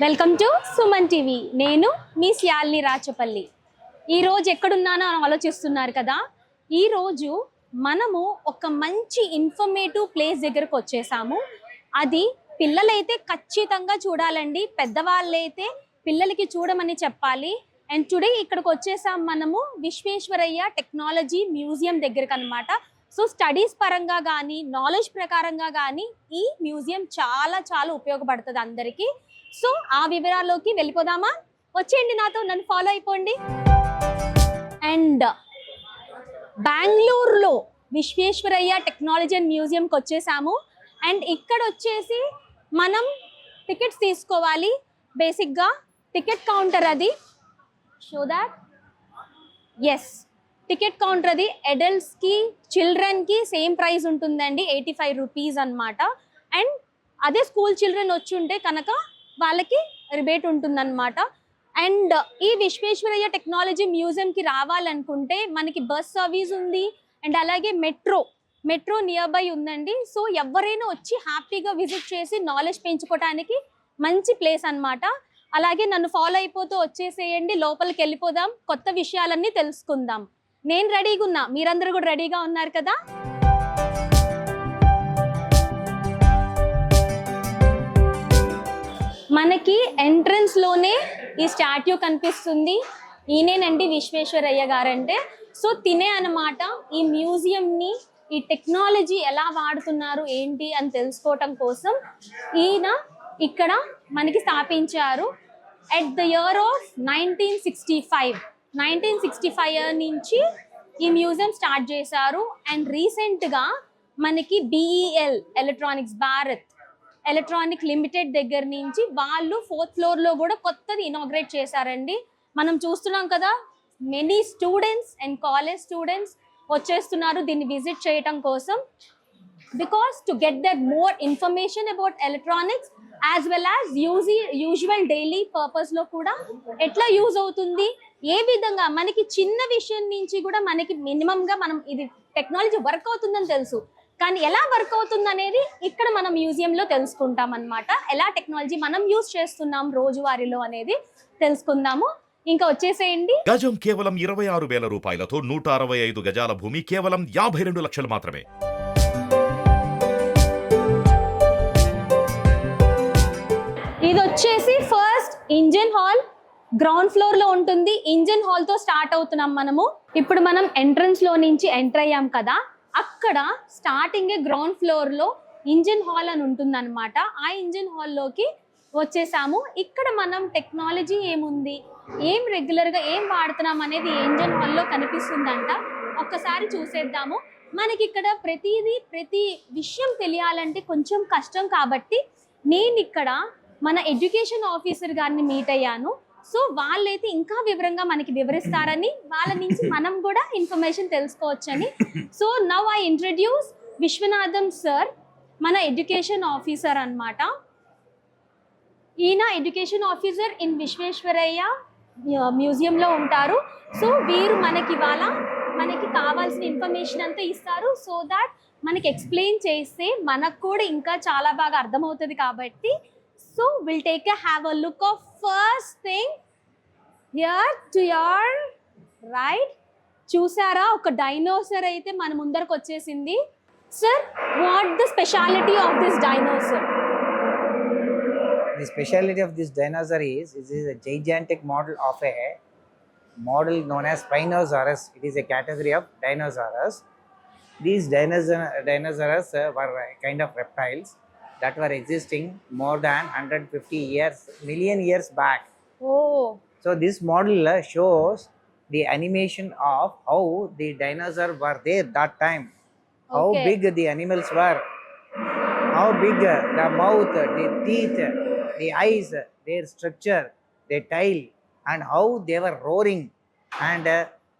Welcome to Suman TV. నేను మీ శ్యాలిని రాచపల్లి. ఈరోజు ఎక్కడున్నానో అని ఆలోచిస్తున్నారు కదా. ఈరోజు మనము ఒక మంచి ఇన్ఫర్మేటివ్ ప్లేస్ దగ్గరకు వచ్చేసాము. అది పిల్లలైతే ఖచ్చితంగా చూడాలండి, పెద్దవాళ్ళైతే పిల్లలకి చూడమని చెప్పాలి. అండ్ టుడే ఇక్కడికి వచ్చేసాం మనము విశ్వేశ్వరయ్య టెక్నాలజీ మ్యూజియం దగ్గరకు అనమాట. సో స్టడీస్ పరంగా కానీ నాలెడ్జ్ ప్రకారంగా కానీ ఈ మ్యూజియం చాలా చాలా ఉపయోగపడుతుంది అందరికీ. సో ఆ వివరాల్లోకి వెళ్ళిపోదామా? వచ్చేయండి నాతో, నన్ను ఫాలో అయిపోండి. అండ్ బెంగళూరులో విశ్వేశ్వరయ్య టెక్నాలజీ అండ్ మ్యూజియంకి వచ్చేసాము. అండ్ ఇక్కడ వచ్చేసి మనం టికెట్స్ తీసుకోవాలి. బేసిక్గా టికెట్ కౌంటర్ అది. షో దాట్ ఎస్, టికెట్ కౌంటర్ అది. అడల్ట్స్కి చిల్డ్రన్కి సేమ్ ప్రైస్ ఉంటుందండి, 85 రూపీస్ అనమాట. అండ్ అదే స్కూల్ చిల్డ్రన్ వచ్చి ఉంటే కనుక వాళ్ళకి రిబేట్ ఉంటుందన్నమాట. అండ్ ఈ విశ్వేశ్వరయ్య టెక్నాలజీ మ్యూజియంకి రావాలనుకుంటే మనకి బస్ సర్వీస్ ఉంది. అండ్ అలాగే మెట్రో నియర్ బై ఉందండి. సో ఎవరైనా వచ్చి హ్యాపీగా విజిట్ చేసి నాలెడ్జ్ పెంచుకోవడానికి మంచి ప్లేస్ అనమాట. అలాగే నన్ను ఫాలో అయిపోతూ వచ్చేసేయండి, లోపలికి వెళ్ళిపోదాం, కొత్త విషయాలన్నీ తెలుసుకుందాం. నేను రెడీగా ఉన్నా, మీరందరూ కూడా రెడీగా ఉన్నారు కదా. మనకి ఎంట్రన్స్ లోనే ఈ స్టాట్యూ కనిపిస్తుంది. ఈయనేనండి విశ్వేశ్వరయ్య గారంటే. సో తినే అన్నమాట. ఈ మ్యూజియంని, ఈ టెక్నాలజీ ఎలా వాడుతున్నారు ఏంటి అని తెలుసుకోవటం కోసం ఈయన ఇక్కడ మనకి స్థాపించారు. ఎట్ ద ఇయర్ ఆఫ్ 1965 నుంచి ఈ మ్యూజియం స్టార్ట్ చేశారు. అండ్ రీసెంట్గా మనకి BEL electronics Bharat electronic limited దగ్గర నుంచి వాళ్ళు 4th ఫ్లోర్లో కూడా కొత్తది ఇనాగ్రేట్ చేశారండి. మనం చూస్తున్నాం కదా, many students and college students వచ్చేస్తున్నారు దీన్ని విజిట్ చేయటం కోసం. Because to get that more information about electronics as well as usual daily పర్పస్లో కూడా ఎట్లా యూజ్ అవుతుంది, ఏ విధంగా మనకి చిన్న విషయం నుంచి కూడా మనకి మినిమంగా మనం ఇది టెక్నాలజీ వర్క్ అవుతుందని తెలుసు, కానీ ఎలా వర్క్ అవుతుంది అనేది ఇక్కడ మనం మ్యూజియంలో తెలుసుకుంటాం అన్నమాట. ఎలా టెక్నాలజీ మనం యూజ్ చేస్తున్నాం రోజువారీలో అనేది తెలుసుకుందాము. ఇంకా వచ్చేసేయండి. గజం కేవలం 26,000 రూపాయలతో 165 గజాల భూమి కేవలం 52 లక్షలు మాత్రమే. ఇది వచ్చేసి first engine hall, ground floor లో ఉంటుంది. ఇంజిన్ హాల్ తో స్టార్ట్ అవుతున్నాం మనము. ఇప్పుడు మనం ఎంట్రన్స్ లో నుంచి ఎంటర్ అయ్యాం కదా, అక్కడ స్టార్టింగ్ గ్రౌండ్ ఫ్లోర్ లో ఇంజిన్ హాల్ అని ఉంటుంది అనమాట. ఆ ఇంజిన్ హాల్లోకి వచ్చేసాము. ఇక్కడ మనం టెక్నాలజీ ఏముంది, ఏం రెగ్యులర్గా ఏం వాడుతున్నాం అనేది ఇంజిన్ హాల్లో కనిపిస్తుందంట. ఒక్కసారి చూసేద్దాము. మనకి ఇక్కడ ప్రతి విషయం తెలియాలంటే కొంచెం కష్టం కాబట్టి నేను ఇక్కడ మన ఎడ్యుకేషన్ ఆఫీసర్ గారిని మీట్ అయ్యాను. సో వాళ్ళైతే ఇంకా వివరంగా మనకి వివరిస్తారని, వాళ్ళ నుంచి మనం కూడా ఇన్ఫర్మేషన్ తెలుసుకోవచ్చని. So now I introduce Viswanatham sir, మన ఎడ్యుకేషన్ ఆఫీసర్ అన్నమాట. ఈయన ఎడ్యుకేషన్ ఆఫీసర్ ఇన్ విశ్వేశ్వరయ్య మ్యూజియంలో ఉంటారు. సో వీరు మనకి మనకి కావాల్సిన ఇన్ఫర్మేషన్ అంతా ఇస్తారు. సో దాట్ మనకి ఎక్స్ప్లెయిన్ చేస్తే మనకు కూడా ఇంకా చాలా బాగా అర్థమవుతుంది కాబట్టి. So will take have a look of first thing here to your right. చూసారా, ఒక డైనోసర్ అయితే మన ముందరకు వచ్చేసింది. Sir, what the speciality of this dinosaur? The speciality of this dinosaur is a gigantic model of a model known as Spinosaurus. It is a category of dinosaurs. These dinosaurs were a kind of reptiles that were existing more than 150 million years back. Oh. So this model shows the animation of how the dinosaurs were there that time, how big the animals were, how big the mouth, the teeth, the eyes, their structure, their tail, and how they were roaring. And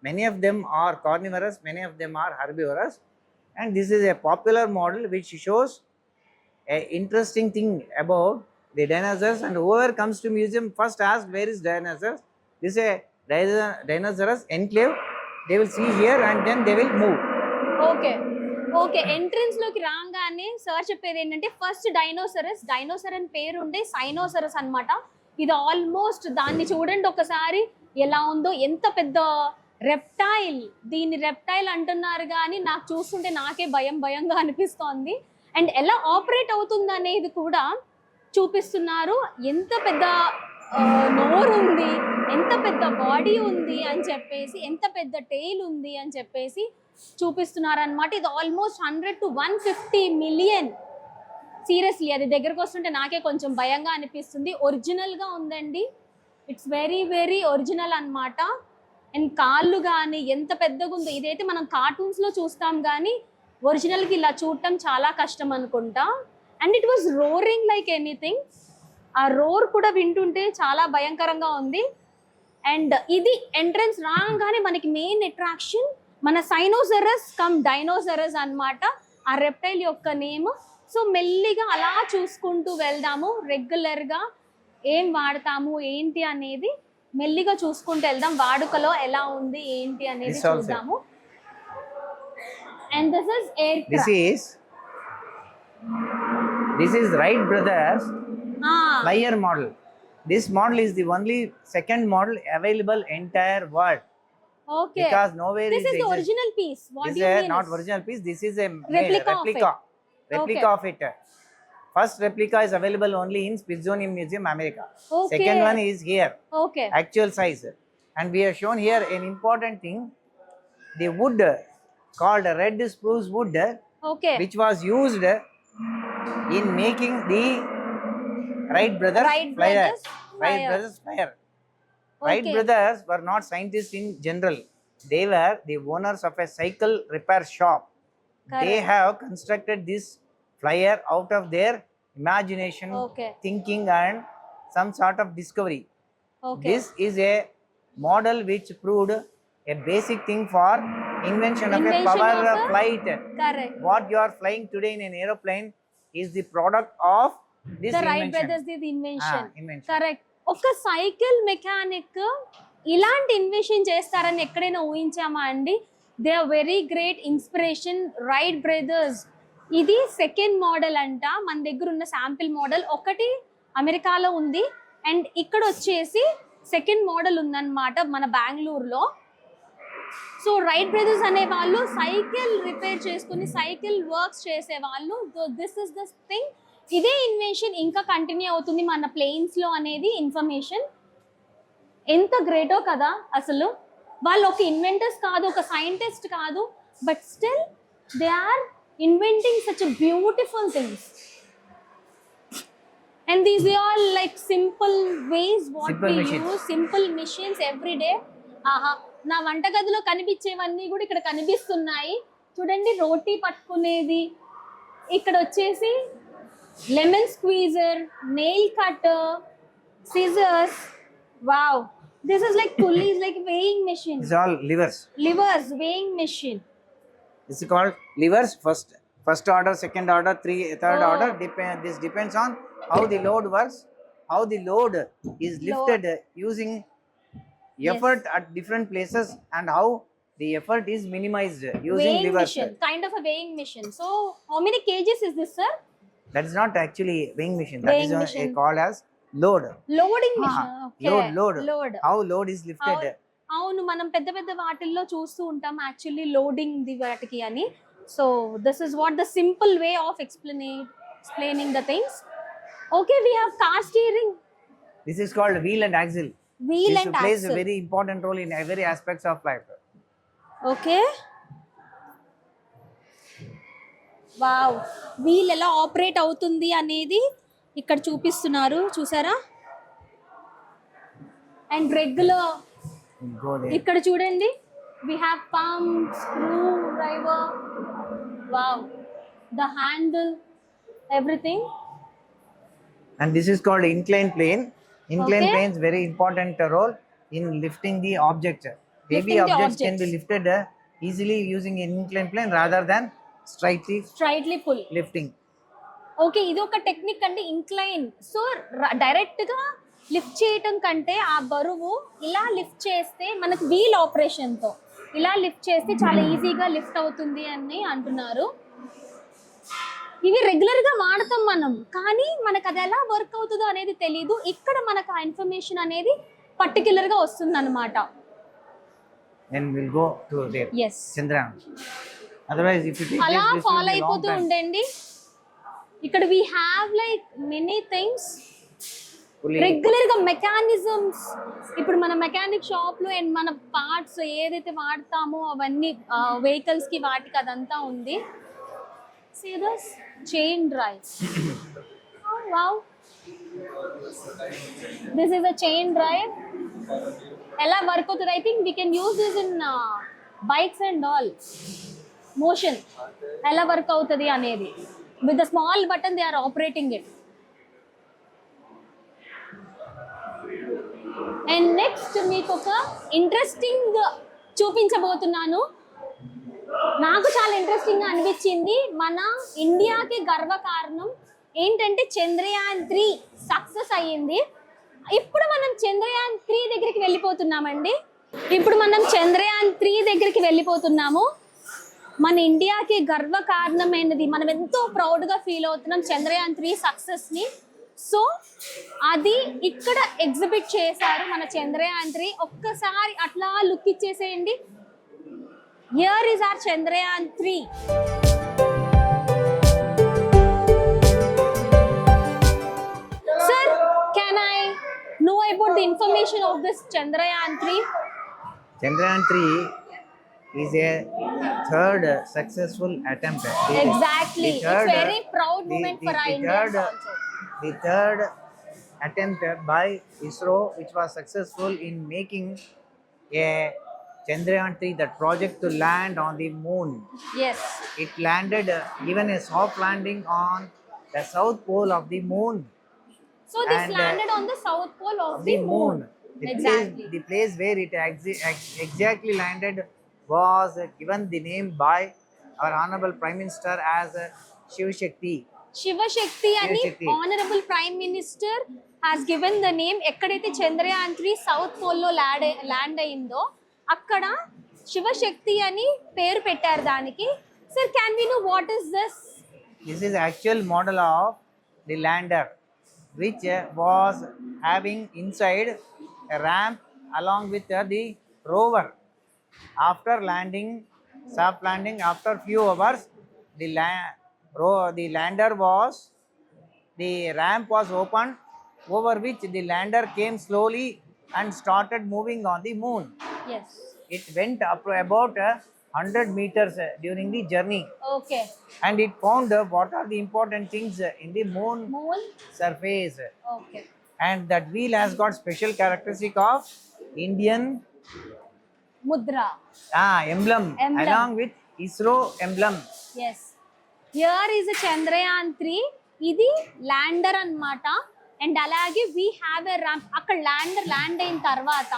many of them are carnivorous, many of them are herbivorous. And this is a popular model which shows an interesting thing about the dinosaurs. And whoever comes to museum first asks where is dinosaurs. This is a dinosaurs enclave. They will see here and then they will move. Okay. Okay, entrance లోకి రాగానే sir చెప్పేది ఏంటంటే first dinosaurs అని పేరు ఉండే సైనోసరస్ అన్నమాట. ఇది almost దాన్ని చూడండి ఒకసారి ఎలా ఉందో, ఎంత పెద్ద రెప్టైల్. దీన్ని రెప్టైల్ అంటున్నారు కానీ నాకు చూస్తుంటే నాకే భయంగా అనిపిస్తోంది. అండ్ ఎలా ఆపరేట్ అవుతుంది అనేది కూడా చూపిస్తున్నారు. ఎంత పెద్ద నోరు ఉంది, ఎంత పెద్ద బాడీ ఉంది అని చెప్పేసి, ఎంత పెద్ద టెయిల్ ఉంది అని చెప్పేసి చూపిస్తున్నారు అనమాట. ఇది ఆల్మోస్ట్ 100 to 150 మిలియన్. సీరియస్లీ అది దగ్గరకు వస్తుంటే నాకే కొంచెం భయంగా అనిపిస్తుంది. ఒరిజినల్గా ఉందండి, ఇట్స్ వెరీ ఒరిజినల్ అన్నమాట. అండ్ కాళ్ళు కానీ ఎంత పెద్దగా ఉందో. ఇదైతే మనం కార్టూన్స్లో చూస్తాం కానీ ఒరిజినల్కి ఇలా చూడటం చాలా కష్టం అనుకుంటా. And it was roaring like anything. ఆ రోర్ కూడా వింటుంటే చాలా భయంకరంగా ఉంది. అండ్ ఇది ఎంట్రన్స్ రాగానే మనకి మెయిన్ అట్రాక్షన్ మన సైనోసరస్ కమ్ డైనోసరస్ అన్నమాట, ఆ రెప్టైల్ యొక్క నేమ్. సో మెల్లిగా అలా చూసుకుంటూ వెళ్దాము. రెగ్యులర్గా ఏం వాడతాము ఏంటి అనేది మెల్లిగా చూసుకుంటూ వెళ్దాం. వాడుకలో ఎలా ఉంది ఏంటి అనేది చూద్దాము. And this is air This is Wright Brothers flyer model. This model is the only second model available entire world. Okay. Because nowhere this is the original piece. What this do you is mean? not original piece. This is a replica of it. First replica is available only in Smithsonian Museum, America. Okay. Second one is here. Okay. Actual size. And we have shown here an important thing. The wood called red spruce wood, Okay. which was used in making the Wright Brothers flyer. Wright Brothers flyer. Wright Brothers were not scientists in general. They were the owners of a cycle repair shop. Correct. They have constructed this flyer out of their imagination, Okay. thinking, and some sort of discovery. Okay. This is a model which proved a basic thing for invention of a Invention power of a- flight. Correct. What you are flying today in an aeroplane is the product of this The Wright invention. brothers did invention. Invention. Correct. ఒక cycle mechanic ఇలాంటి invention చేస్తారని ఎక్కడైనా ఊహించామా అండి? They are very great inspiration. Wright brothers ఇది second model అంట. మన దగ్గర ఉన్న శాంపిల్ మోడల్ ఒకటి అమెరికాలో ఉంది అండ్ ఇక్కడ వచ్చేసి సెకండ్ మోడల్ ఉందన్నమాట మన బెంగళూరులో. సో రైట్ బ్రదర్స్ అనే వాళ్ళు సైకిల్ రిపేర్ చేసుకుని సైకిల్ వర్క్స్ చేసే వాళ్ళు. This is the thing. ఇదే ఇన్వెన్షన్ ఇంకా కంటిన్యూ అవుతుంది మన ప్లేన్స్లో అనేది ఇన్ఫర్మేషన్. ఎంత గ్రేటో కదా అసలు. వాళ్ళు ఒక ఇన్వెంటర్స్ కాదు, ఒక సైంటిస్ట్ కాదు, but still they are inventing such beautiful things. And these are like simple ways what we use, simple machines every day. ఆహా, నా వంటగదిలో కనిపించేవన్నీ కూడా ఇక్కడ కనిపిస్తున్నాయి. చూడండి, రోటీ పట్టుకునేది, ఇక్కడ వచ్చేసి lemon squeezer, nail cutter, scissors. Wow, this is like pulleys, like weighing machine. These are all levers. Levers, weighing machine. This is called levers. First order, second order, third Oh. order. This depends on how the load works, how the load is lifted using effort at different places, and how the effort is minimized using Weighing levers. machine, kind of a weighing machine. So how many kgs is this, sir? That is not actually weighing machine. That Weighing is machine. called as load. Loading machine. Okay. Load. How load is lifted. అవును, మనం పెద్ద పెద్ద వాటిల్లో చూస్తూ ఉంటాం actually loading the వాటికి అని. So this is what the simple way of explaining the things. Okay, we have car steering. This is called wheel and axle. Wheel This and plays axle. a very important role in every aspects of life. Okay, wow, wheel ఎలా operate అవుతుంది అనేది ఇక్కడ చూపిస్తున్నారు, చూసారా? And regular Go there. ఇక్కడ చూడండి, we have pump, screwdriver, wow, the handle, everything. And this is called inclined plane. Inclined Okay. planes very important role in lifting the object. Heavy Lifting the objects can be objects. lifted easily using an inclined plane rather than straightly pull. lifting. Okay, ఇది ఒక technique అండి, incline. So direct గా lift చేయటం కంటే ఆ బరువు ఇలా lift చేస్తే మనకు వీల్ ఆపరేషన్ తో ఇలా లిఫ్ట్ చేస్తే చాలా ఈజీగా లిఫ్ట్ అవుతుంది అని అంటున్నారు. ఇవి రెగ్యులర్ గా వాడతాం మనం. మనం, కానీ మనకు అది ఎలా వర్క్ అవుతుందో అనేది తెలియదు. ఇక్కడ మనకు ఆ ఇన్ఫర్మేషన్ అనేది పర్టికులర్ గా వస్తుంది అనమాట. Then we'll go to there. Yes, Chandrayaan. Otherwise, if you take అలా this will follow be long అయిపోతూ time. ఉండండి. ఇక్కడ we have like many things, Fully regular గా మెకానిజమ్స్. ఇప్పుడు మన మెకానిక్ షాప్ లో అండ్ మన పార్ట్స్ ఏదైతే వాడతామో అవన్నీ వెహికల్స్ కి వాటికి అదంతా ఉంది. See this chain drive. Wow, this is a chain drive. ఎలా వర్క్ అవుతుంది? I think we can use this in bikes and all. Motion ఎలా వర్క్ అవుతుంది అనేది with the small button they are operating it. And next మీకు ఒక interesting చూపించబోతున్నాను. నాకు చాలా ఇంట్రెస్టింగ్ గా అనిపించింది. మన ఇండియాకి గర్వకారణం ఏంటంటే చంద్రయాన్ 3 సక్సెస్ అయ్యింది. ఇప్పుడు మనం చంద్రయాన్ 3 దగ్గరికి వెళ్ళిపోతున్నామండి. మన ఇండియాకి గర్వకారణమైనది, మనం ఎంతో ప్రౌడ్గా ఫీల్ అవుతున్నాం చంద్రయాన్ 3 సక్సెస్ని. సో అది ఇక్కడ ఎగ్జిబిట్ చేశారు మన చంద్రయాన్ 3. ఒక్కసారి అట్లా లుక్ ఇచ్చేసేయండి. Here is our Chandrayaan 3. Sir, can I know about the information of this Chandrayaan 3? Chandrayaan 3 is a third successful attempt. Exactly. It's very proud moment for our Indians also. The third attempt by ISRO, which was successful in making a Chandrayaan 3, that project to land on the moon. Yes. It landed, even a soft landing on the south pole of the moon. So this And, landed on the south pole of the moon. Exactly. The place where it exactly landed was given the name by our Honorable Prime Minister as Shiv Shakti. Shiva Shakti ani Shakti. Honorable Prime Minister has given the name. ఎక్కడైతే Chandrayaan 3 south pole లో land అయిందో అక్కడ శివ శక్తి అని పేరు పెట్టారు దానికి. Sir, can we know what is this? This is actual model of the lander, which was having inside a ramp along with the rover. After landing, soft landing, after few hours, the lander was, the ramp was opened, over which the lander came slowly and started moving on the moon. Yes. It went up to about 100 meters during the journey, Okay. and it found what are the important things in the moon Moon. surface, Okay. and that wheel has got special characteristic of Indian Mudra. emblem Emblem. along with ISRO emblem. Yes. Here is a Chandrayaan 3. ఇది lander అన్నమాట. And అలాగే we have a ramp. అక్కడ land అయిన తర్వాత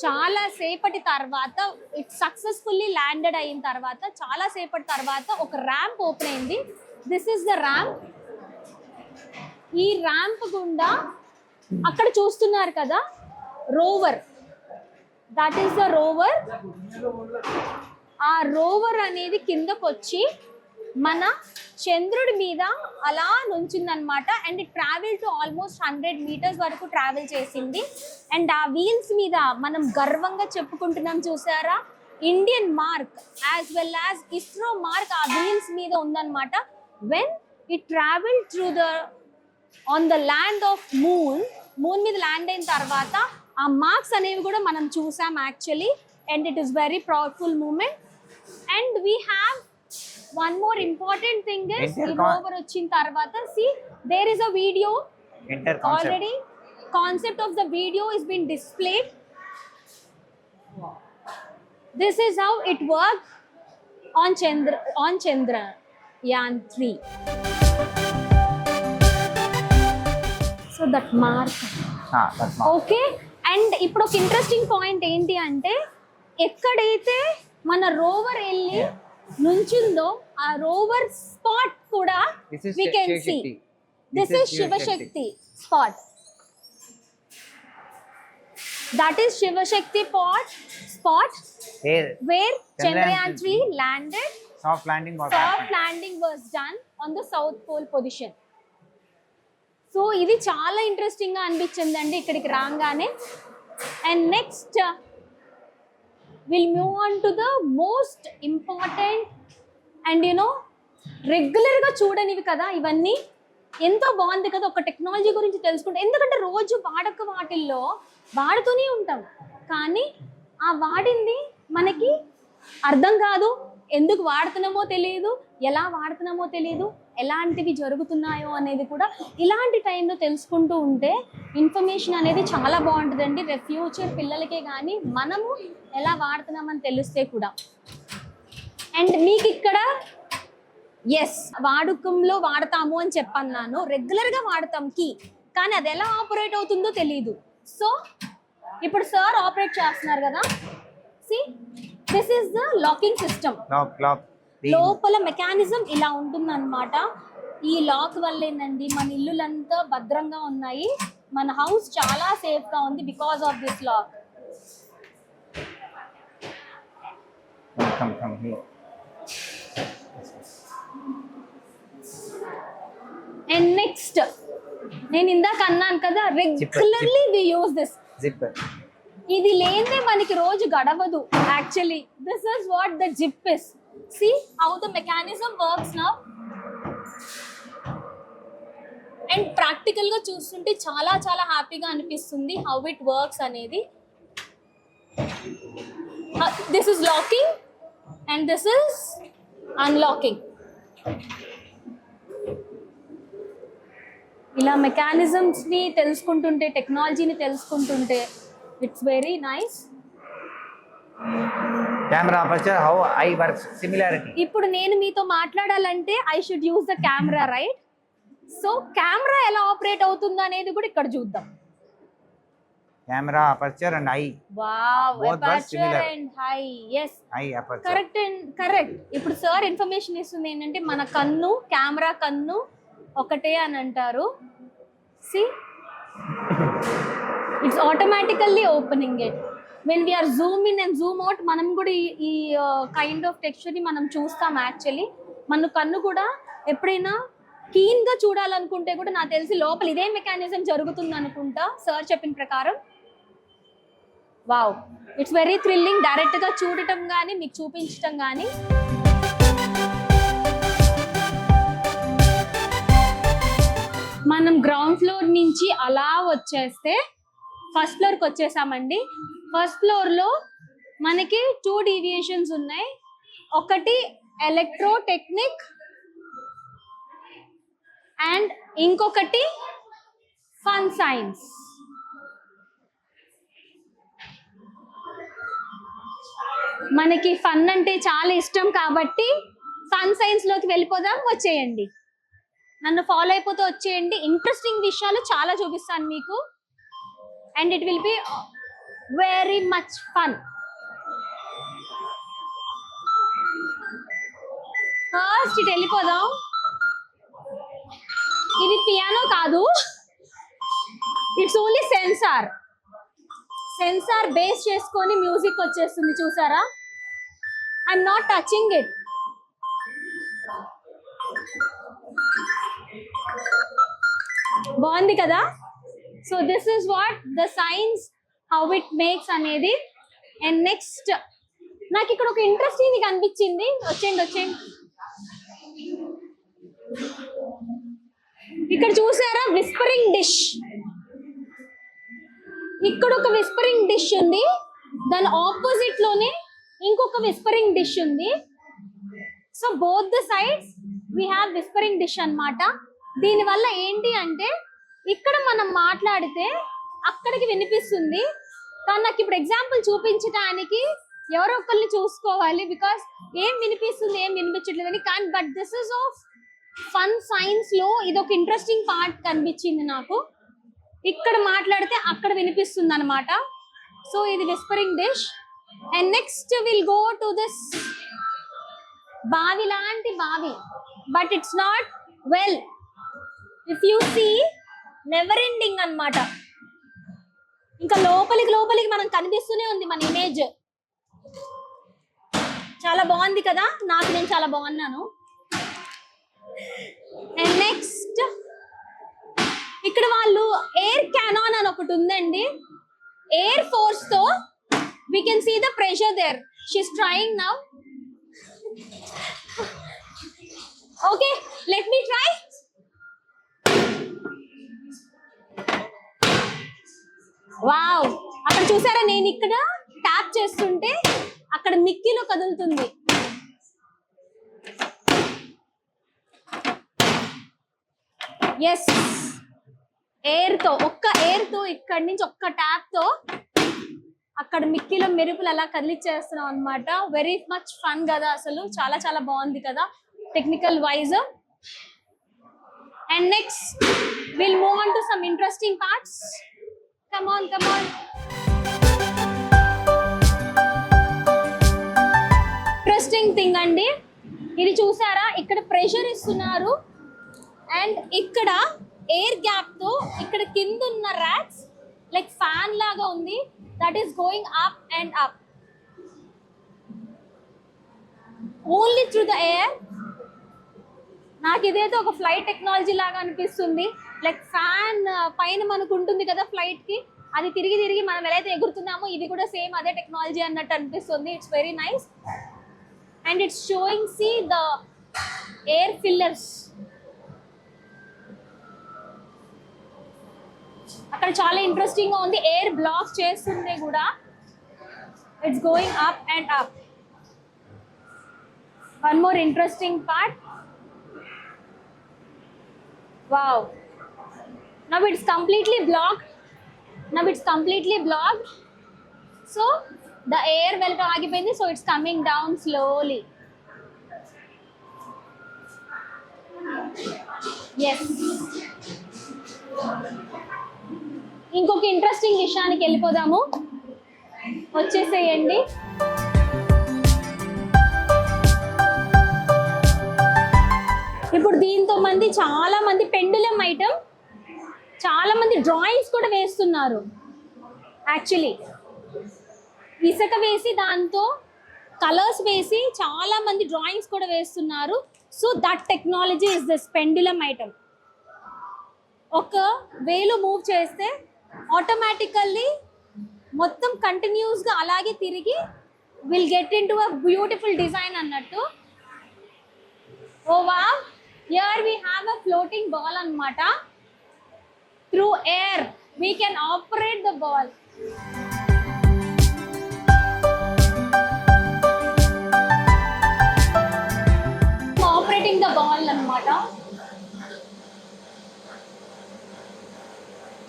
చాలా సేపటి తర్వాత, it successfully landed అయిన తర్వాత చాలా సేపటి తర్వాత ఒక ర్యాంప్ ఓపెన్ అయింది. This is the ramp. ఈ ర్యాంప్ గుండా అక్కడ చూస్తున్నారు కదా rover, that is the rover. ఆ రోవర్ అనేది కిందకు వచ్చి మన చంద్రుడి మీద అలా నుంచిందనమాట. And it travel to almost 100 meters వరకు ట్రావెల్ చేసింది. అండ్ ఆ వీల్స్ మీద మనం గర్వంగా చెప్పుకుంటున్నాం చూసారా, Indian mark as well as ISRO mark ఆ వీల్స్ మీద ఉందన్నమాట. When it travel through on the land of moon మీద ల్యాండ్ అయిన తర్వాత ఆ మార్క్స్ అనేవి కూడా మనం చూసాం actually. And it is very proudful moment. And we have one more important thing is ఈ రోవర్ వచ్చిన తర్వాత see there is a video already. Concept of the video is been displayed. This is how it worked on Chandrayaan 3. So that mark. That mark. Okay. And ఇప్పుడు ఒక interesting point ఏంటి అంటే ఎక్కడైతే మన rover వెళ్ళి నుంచుందో ఆ రోవర్ స్పాట్ కూడా we can see. This is Shiva Shakti spot. That is Shiva Shakti spot where Chandrayaan 3 landed. Soft landing was Soft landing was done on the south pole position. So ఇది చాలా ఇంట్రెస్టింగ్గా అనిపించింది అండి ఇక్కడికి రాగానే. And next will move on to the most important and రెగ్యులర్గా చూడనివి కదా ఇవన్నీ. ఎంతో బాగుంది కదా ఒక టెక్నాలజీ గురించి తెలుసుకుంటే. ఎందుకంటే రోజు వాటిల్లో వాడుతూనే ఉంటాం, కానీ ఆ వాడింది మనకి అర్థం కాదు, ఎందుకు వాడుతున్నామో తెలియదు, ఎలా వాడుతున్నామో తెలియదు, ఎలాంటివి జరుగుతున్నాయో అనేది కూడా ఇలాంటి టైంలో తెలుసుకుంటూ ఉంటే ఇన్ఫర్మేషన్ అనేది చాలా బాగుంటుందండి. ఫ్యూచర్ పిల్లలకే కానీ మనము ఎలా వాడుతున్నామని తెలిస్తే కూడా. అండ్ మీకు ఇక్కడ ఎస్ వాడుకంలో వాడతాము అని చెప్పన్నాను, రెగ్యులర్గా వాడతాం కీ, కానీ అది ఎలా ఆపరేట్ అవుతుందో తెలియదు. సో ఇప్పుడు సార్ ఆపరేట్ చేస్తున్నారు కదా, see this is the locking system. లోపల మెకానిజం ఇలా ఉంటుందన్నమాట. ఈ లాక్ వల్ల ఏంటండి మన ఇల్లులంతా భద్రంగా ఉన్నాయి, మన హౌస్ చాలా సేఫ్గా ఉంది because of this lock. Come here. And next నేను ఇందాక అన్నాను కదా, రెగ్యులర్లీ వి యూజ్ దిస్. ఇది లేదే మనకి రోజు గడవదు. Actually this is what the zip is. See how the mechanism works now. And ప్రాక్టికల్గా చూస్తుంటే చాలా చాలా హ్యాపీగా అనిపిస్తుంది హౌ ఇట్ వర్క్స్ అనేది. This is locking and this is unlocking. ఇలా మెకానిజమ్స్ని తెలుసుకుంటుంటే, టెక్నాలజీని తెలుసుకుంటుంటే it's very nice. Camera aperture, how eye works, similarity. ఇప్పుడు నేను మీతో మాట్లాడాలంటే I should use the camera, right? So camera ఎలా ఆపరేట్ అవుతుందో అనేది కూడా ఇక్కడ చూద్దాం. Camera aperture and eye. Wow, aperture and eye. yes, eye aperture. Correct and correct. ఇప్పుడు సార్ ఇన్ఫర్మేషన్ ఇస్తుంది ఏంటంటే మన కన్ను, కెమెరా కన్ను ఒకటే అని అంటారు. See it's automatically opening it. When we're zoom in and zoom out మనం కూడా ఈ కైండ్ ఆఫ్ టెక్స్చర్ని మనం చూస్తాం. యాక్చువల్లీ మన కన్ను కూడా ఎప్పుడైనా కీన్గా చూడాలనుకుంటే కూడా నాకు తెలిసి లోపల ఇదే మెకానిజం జరుగుతుంది అనుకుంటా సార్ చెప్పిన ప్రకారం. వావ్, ఇట్స్ వెరీ థ్రిల్లింగ్ డైరెక్ట్గా చూడటం కానీ మీకు చూపించటం కానీ. మనం గ్రౌండ్ ఫ్లోర్ నుంచి అలా వచ్చేస్తే ఫస్ట్ ఫ్లోర్కి వచ్చేసామండి. ఫస్ట్ ఫ్లోర్లో మనకి 2 డీవియేషన్స్ ఉన్నాయి. ఒకటి ఎలక్ట్రోటెక్నిక్ అండ్ ఇంకొకటి ఫన్ సైన్స్. మనకి ఫన్ అంటే చాలా ఇష్టం కాబట్టి ఫన్ సైన్స్లోకి వెళ్ళిపోదాం. వచ్చేయండి, నన్ను ఫాలో అయిపోతూ వచ్చేయండి. ఇంట్రెస్టింగ్ విషయాలు చాలా చూపిస్తాను మీకు. And it will be very much fun. First ఇటు వెళ్ళిపోదాం. ఇది పియానో కాదు, it's only sensor. Sensor base చేసుకొని మ్యూజిక్ వచ్చేస్తుంది, చూసారా? I'm not touching it. బాగుంది కదా? So this is what the science, how it makes అనేది. అండ్ నెక్స్ట్ నాకు ఇక్కడ ఒక ఇంట్రెస్టింగ్ కనిపించింది. వచ్చేయండి. ఇక్కడ చూసారా విస్పరింగ్ డిష్? ఇక్కడ ఒక విస్పరింగ్ డిష్ ఉంది, దాని ఆపోజిట్ లోనే ఇంకొక విస్పరింగ్ డిష్ ఉంది. So both the sides we have whispering dish అన్నమాట. దీనివల్ల ఏంటి అంటే ఇక్కడ మనం మాట్లాడితే అక్కడికి వినిపిస్తుంది. కానీ నాకు ఇప్పుడు ఎగ్జాంపుల్ చూపించడానికి ఎవరో ఒకరిని చూసుకోవాలి, బికాస్ ఏం వినిపిస్తుంది ఏం వినిపించట్లేదని. కానీ but this is of fun science లో ఇది ఒక ఇంట్రెస్టింగ్ పార్ట్ కనిపించింది నాకు. ఇక్కడ మాట్లాడితే అక్కడ వినిపిస్తుంది అనమాట. సో ఇది whispering dish. And next will go to this బావి లాంటి బావి, but it's not well. If you see never ending అన్నమాట. ఇంకా లోపలికి మనం కనిపిస్తూనే ఉంది మన ఇమేజ్. చాలా బాగుంది కదా? నేను చాలా బాగున్నాను. అండ్ నెక్స్ట్ ఇక్కడ వాళ్ళు ఎయిర్ క్యానాన్ అని ఒకటి ఉందండి. ఎయిర్ ఫోర్స్ తో we can see the pressure there. She's trying now. Okay, let me try. Wow, అక్కడ చూసారా, నేను ఇక్కడ ట్యాప్ చేస్తుంటే అక్కడ మిక్కీలో కదులుతుంది. ఎస్, ఎయిర్ తో, ఒక్క ఎయిర్ తో ఇక్కడి నుంచి ఒక్క ట్యాప్ తో అక్కడ మిక్కీలో మెరుపులు అలా కదిలిచ్చేస్తున్నాం అన్నమాట. వెరీ మచ్ ఫన్ కదా, అసలు చాలా చాలా బాగుంది కదా technical wise. And next will move on to some interesting parts. Come on, come on. Interesting thing అండి, ఇది చూసారా, ఇక్కడ ప్రెషర్ ఇస్తున్నారు అండ్ ఇక్కడ ఎయిర్ గ్యాప్ తో ఇక్కడ కింద ఉన్న ర్యాక్స్ లైక్ ఫ్యాన్ లాగా ఉంది, that is going up and up only through the air. నాకు ఇదైతే ఒక ఫ్లైట్ టెక్నాలజీ లాగా అనిపిస్తుంది. లైక్ ఫ్యాన్ పైన మనకు ఉంటుంది కదా ఫ్లైట్ కి, అది తిరిగి తిరిగి మనం ఎలా అయితే ఎగురుతున్నామో ఇది కూడా సేమ్ అదే టెక్నాలజీ అన్నట్టు అనిపిస్తుంది. It's very nice and it's showing see the air fillers. అక్కడ చాలా ఇంట్రెస్టింగ్ గా ఉంది, ఎయిర్ బ్లాక్ చేస్తుంది కూడా. It's going up and up. One more interesting part. Wow, now it's completely blocked. So the air welcome agipindi, so it's coming down slowly. Yes, ఇంకొక interesting విషయానికి వెళ్ళిపోదాము, వచ్చేసేయండి. ఇప్పుడు దీంతో చాలా మంది పెండులం ఐటమ్, చాలా మంది డ్రాయింగ్స్ కూడా వేస్తున్నారు. యాక్చువల్లీ ఇసుక వేసి దాంతో కలర్స్ వేసి చాలా మంది డ్రాయింగ్స్ కూడా వేస్తున్నారు. So that technology is this pendulum item. ఒక వేలో మూవ్ చేస్తే ఆటోమేటికల్లీ మొత్తం కంటిన్యూస్గా అలాగే తిరిగి will get in to a beautiful design అన్నట్టు. ఓ wow, here we have a floating ball anamata. Through air we can operate the ball. Operating the ball anamata.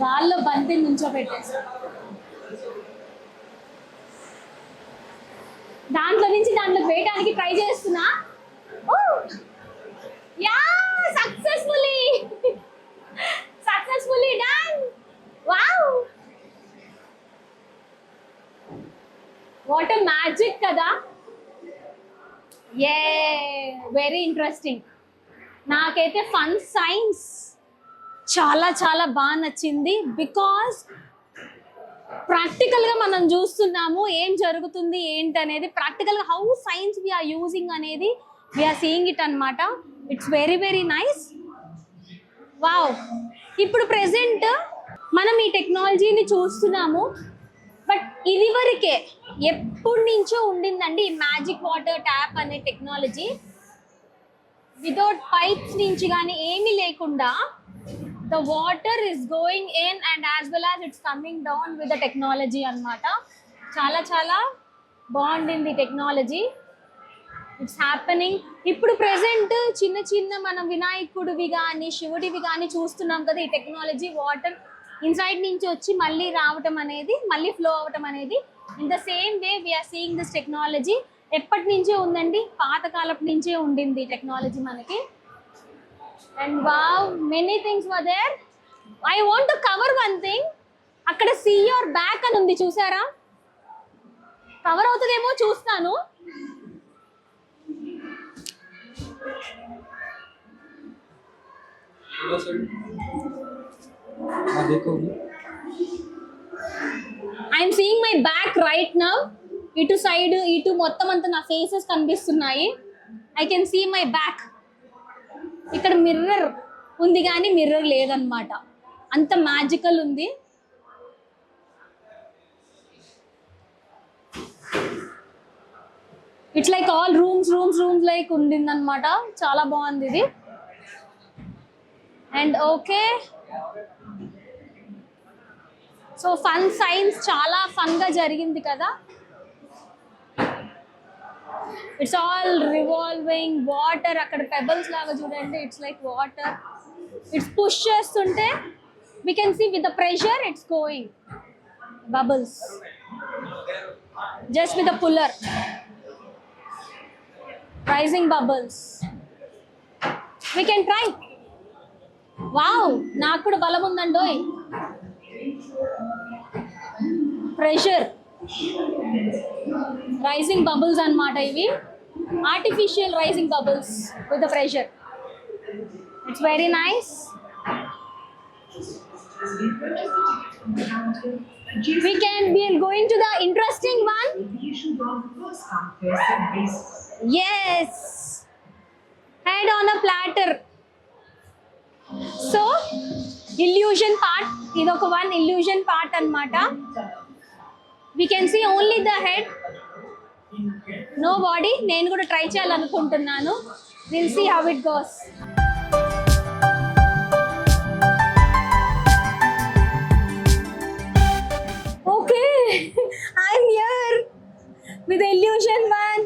గాల్లో బంతి నుంచో పెట్టేసి దాంట్లో నుంచి దాంట్లోకి వేయడానికి ట్రై చేస్తున్నా. Yeah, successfully done. Wow, what a magic kada. Yeah, very interesting. నాకైతే ఫన్ సైన్స్ చాలా చాలా బాగా నచ్చింది. బికాస్ ప్రాక్టికల్గా మనం చూస్తున్నాము ఏం జరుగుతుంది ఏంటనేది, ప్రాక్టికల్గా హౌ సైన్స్ వీఆర్ యూజింగ్ అనేది వీఆర్ సీయింగ్ ఇట్ అనమాట. It's very very nice. Wow, ఇప్పుడు ప్రెసెంట్ మనం ఈ టెక్నాలజీని చూస్తున్నాము, బట్ ఇది వరకే ఎప్పటి నుంచో ఉండిందండి ఈ మ్యాజిక్ వాటర్ ట్యాప్ అనే టెక్నాలజీ. వితౌట్ పైప్స్ నుంచి కానీ ఏమీ లేకుండా the water is going in and as well as it's coming down with the technology అనమాట. చాలా చాలా బాగుండింది టెక్నాలజీ. It's happening. ఇప్పుడు ప్రెసెంట్ చిన్న చిన్న మనం వినాయకుడివి కానీ శివుడివి కానీ చూస్తున్నాం కదా, ఈ టెక్నాలజీ వాటర్ ఇన్సైడ్ నుంచి వచ్చి మళ్ళీ రావటం అనేది, మళ్ళీ ఫ్లో అవటం అనేది. In the same way we're seeing this technology. ఎప్పటి నుంచే ఉందండి, పాతకాలపు నుంచే ఉండింది టెక్నాలజీ మనకి. And wow, many things were there. I want to cover one thing. అక్కడ సీ యువర్ బ్యాక్ అని ఉంది, చూసారా? కవర్ అవుతుందేమో చూస్తాను. I'm seeing my back right now. ఇటు సైడ్ ఇటు మొత్తం అంతా నా ఫేసెస్ కనిపిస్తున్నాయి. I can see my back. ఇక్కడ మిర్రర్ ఉంది కానీ మిర్రర్ లేదనమాట. అంత మ్యాజికల్ ఉంది. It's like all rooms like ఉండిందన్నమాట. చాలా బాగుంది ఇది. And okay, so fun science చాలా ఫన్ గా జరిగింది కదా. It's all revolving water. అక్కడ పెబల్స్ లాగా చూడండి, it's like water. It's push చేస్తుంటే we can see with the pressure it's going bubbles just with the puller, rising bubbles. We can try. Wow, నాకు కూడా బలం ఉందండోయ్. ప్రెషర్, రైజింగ్ బబుల్స్ అన్నమాట ఇవి. Artificial rising bubbles with the pressure. It's very nice. We are going to the interesting one. Yes, head on a platter. So illusion part, idoka one illusion part annamata. We can see only the head, no body. Nenu kuda try cheyalanukuntunnanu. We'll see how it goes. I'm here with the illusion man.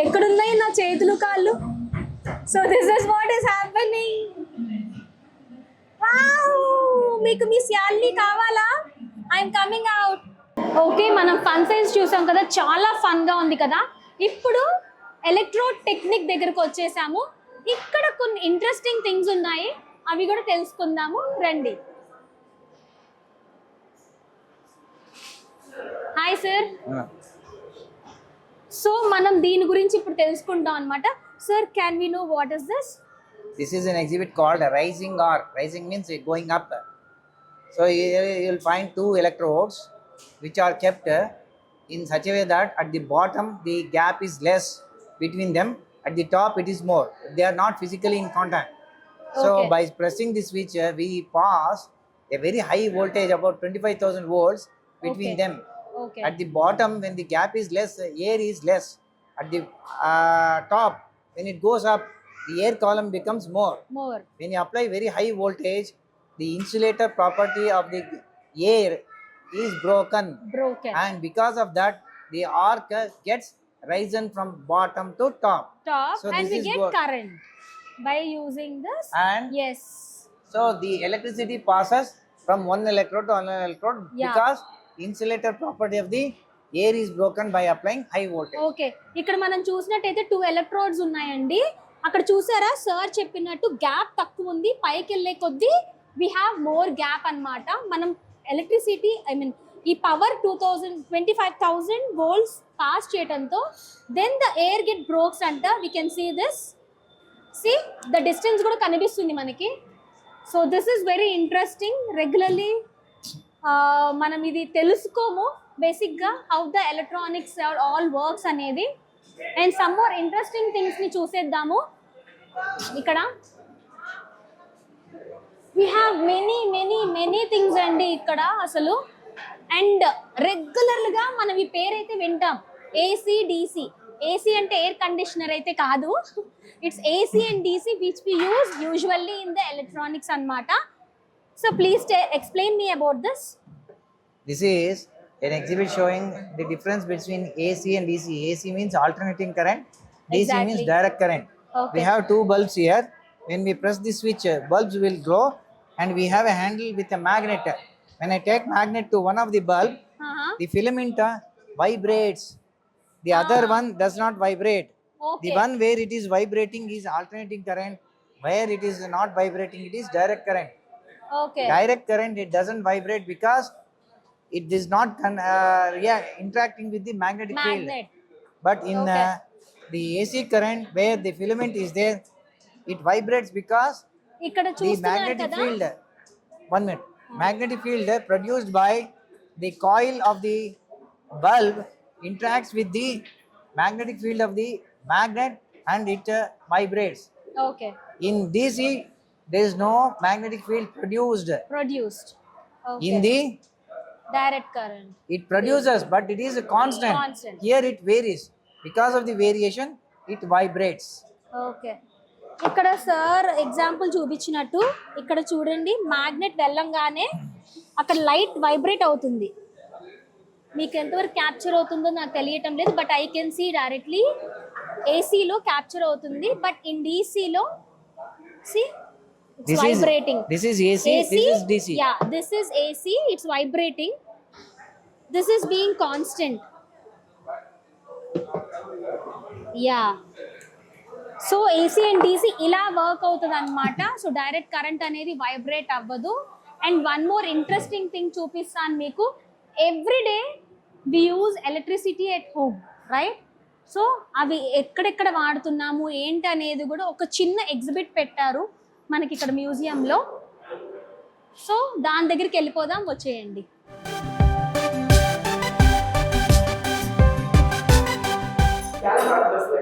ఎక్కడున్నాయి నా చేతులు కాళ్ళు? So this is what is happening. Wow, మీకు మీ salary కావాలా? I'm coming out. Okay, మనం fun science చూసాం కదా, చాలా ఫన్ గా ఉంది కదా. ఇప్పుడు ఎలక్ట్రోడ్ టెక్నిక్ దగ్గరకు వచ్చేసాము. ఇక్కడ కొన్ని ఇంట్రెస్టింగ్ థింగ్స్ ఉన్నాయి, అవి కూడా తెలుసుకుందాము రండి. Hi sir. సో మనం దీని గురించి ఇప్పుడు తెలుసుకుంటాం అన్నమాట. Sir, can we know what is this? This is an exhibit called rising arc. Rising means going up. So you'll find two electrodes which are kept in such a way that at the bottom the gap is less between them, at the top it is more. They are not physically in contact. So Okay. by pressing this switch we pass a very high voltage, about 25,000 volts between Okay. them. Okay, At the bottom, when the gap is less, air is less. At the top, when it goes up, the air column becomes more. More. When you apply very high voltage, the insulator property of the air is broken, broken. and because of that, the arc gets risen from bottom to top. Top So and this we is get what- current by using this. And Yes. so the electricity passes from one electrode to another electrode Yeah. because insulator property of the air is broken by applying high voltage. Okay, ఇక్కడ మనం చూసినట్టయితే 2 electrodes ఉన్నాయండి. అక్కడ చూసారా, sir చెప్పినట్టు gap తక్కువ ఉంది, పైకి వెళ్ళే కొద్దీ వి హ్యావ్ మోర్ గ్యాప్ అన్నమాట. మనం ఎలక్ట్రిసిటీ ఈ పవర్ 25,000 వోల్ట్స్ పాస్ చేయడంతో then the air get brokes అంట. We can see this, see the distance కూడా కనిపిస్తుంది మనకి. So this is very interesting. Regularly మనం ఇది తెలుసుకోము బేసిక్గా how the electronics all works అనేది. అండ్ సమ్ మోర్ ఇంట్రెస్టింగ్ థింగ్స్ని చూసేద్దాము. ఇక్కడ వీ హ్యావ్ మెనీ థింగ్స్ అండి ఇక్కడ అసలు. అండ్ రెగ్యులర్గా మనం ఈ పేరైతే వింటాం, ఏసీ డీసీ. ఏసీ అంటే ఎయిర్ కండిషనర్ అయితే కాదు, it's AC and DC which we use usually in the electronics అన్నమాట. So please explain me about this. This is an exhibit showing the difference between AC and DC. AC means alternating current, DC Exactly. means direct current. Okay. We have two bulbs here. When we press the switch, bulbs will glow, and we have a handle with a magnet. When I take magnet to one of the bulb, the filament vibrates. The other one does not vibrate. The Okay. one where it is vibrating is alternating current. Where it is not vibrating, it is direct current. Okay. Direct current, it doesn't vibrate because it is not interacting with the magnetic field. Magnet. But in Okay. the AC current, where the filament is there, it vibrates because ఇక్కడ the చూస్తున్నారు magnetic కదా. field, one minute, magnetic field produced by the coil of the bulb interacts with the magnetic field of the magnet and it vibrates. Okay. In DC, there is no magnetic field produced. Produced. Okay. In the Direct current. it produces, but it is a constant. Constant. Here it varies. Because of the variation, it vibrates. Okay, ఇక్కడ sir example చూపించినట్టు ఇక్కడ చూడండి, magnet వెళ్ళంగానే అక్కడ light vibrate అవుతుంది. మీకు ఎంతవరకు capture అవుతుందో నాకు తెలియటం లేదు, but I can see directly ఏసీలో క్యాప్చర్ అవుతుంది, బట్ ఇన్ డీసీలో see This vibrating. This is AC. This is DC. Yeah, this is AC, it's vibrating, this is being constant. Yeah, so AC and DC ఇలా work అవుతుంది అనమాట. So direct current అనేది vibrate అవ్వదు. And one more interesting thing చూపిస్తాను మీకు. Everyday we use electricity at home, right? So అవి ఎక్కడెక్కడ వాడుతున్నాము ఏంటి అనేది కూడా ఒక చిన్న ఎగ్జిబిట్ పెట్టారు మనకి ఇక్కడ మ్యూజియంలో. సో దాని దగ్గరికి వెళ్ళిపోదాం, వచ్చేయండి.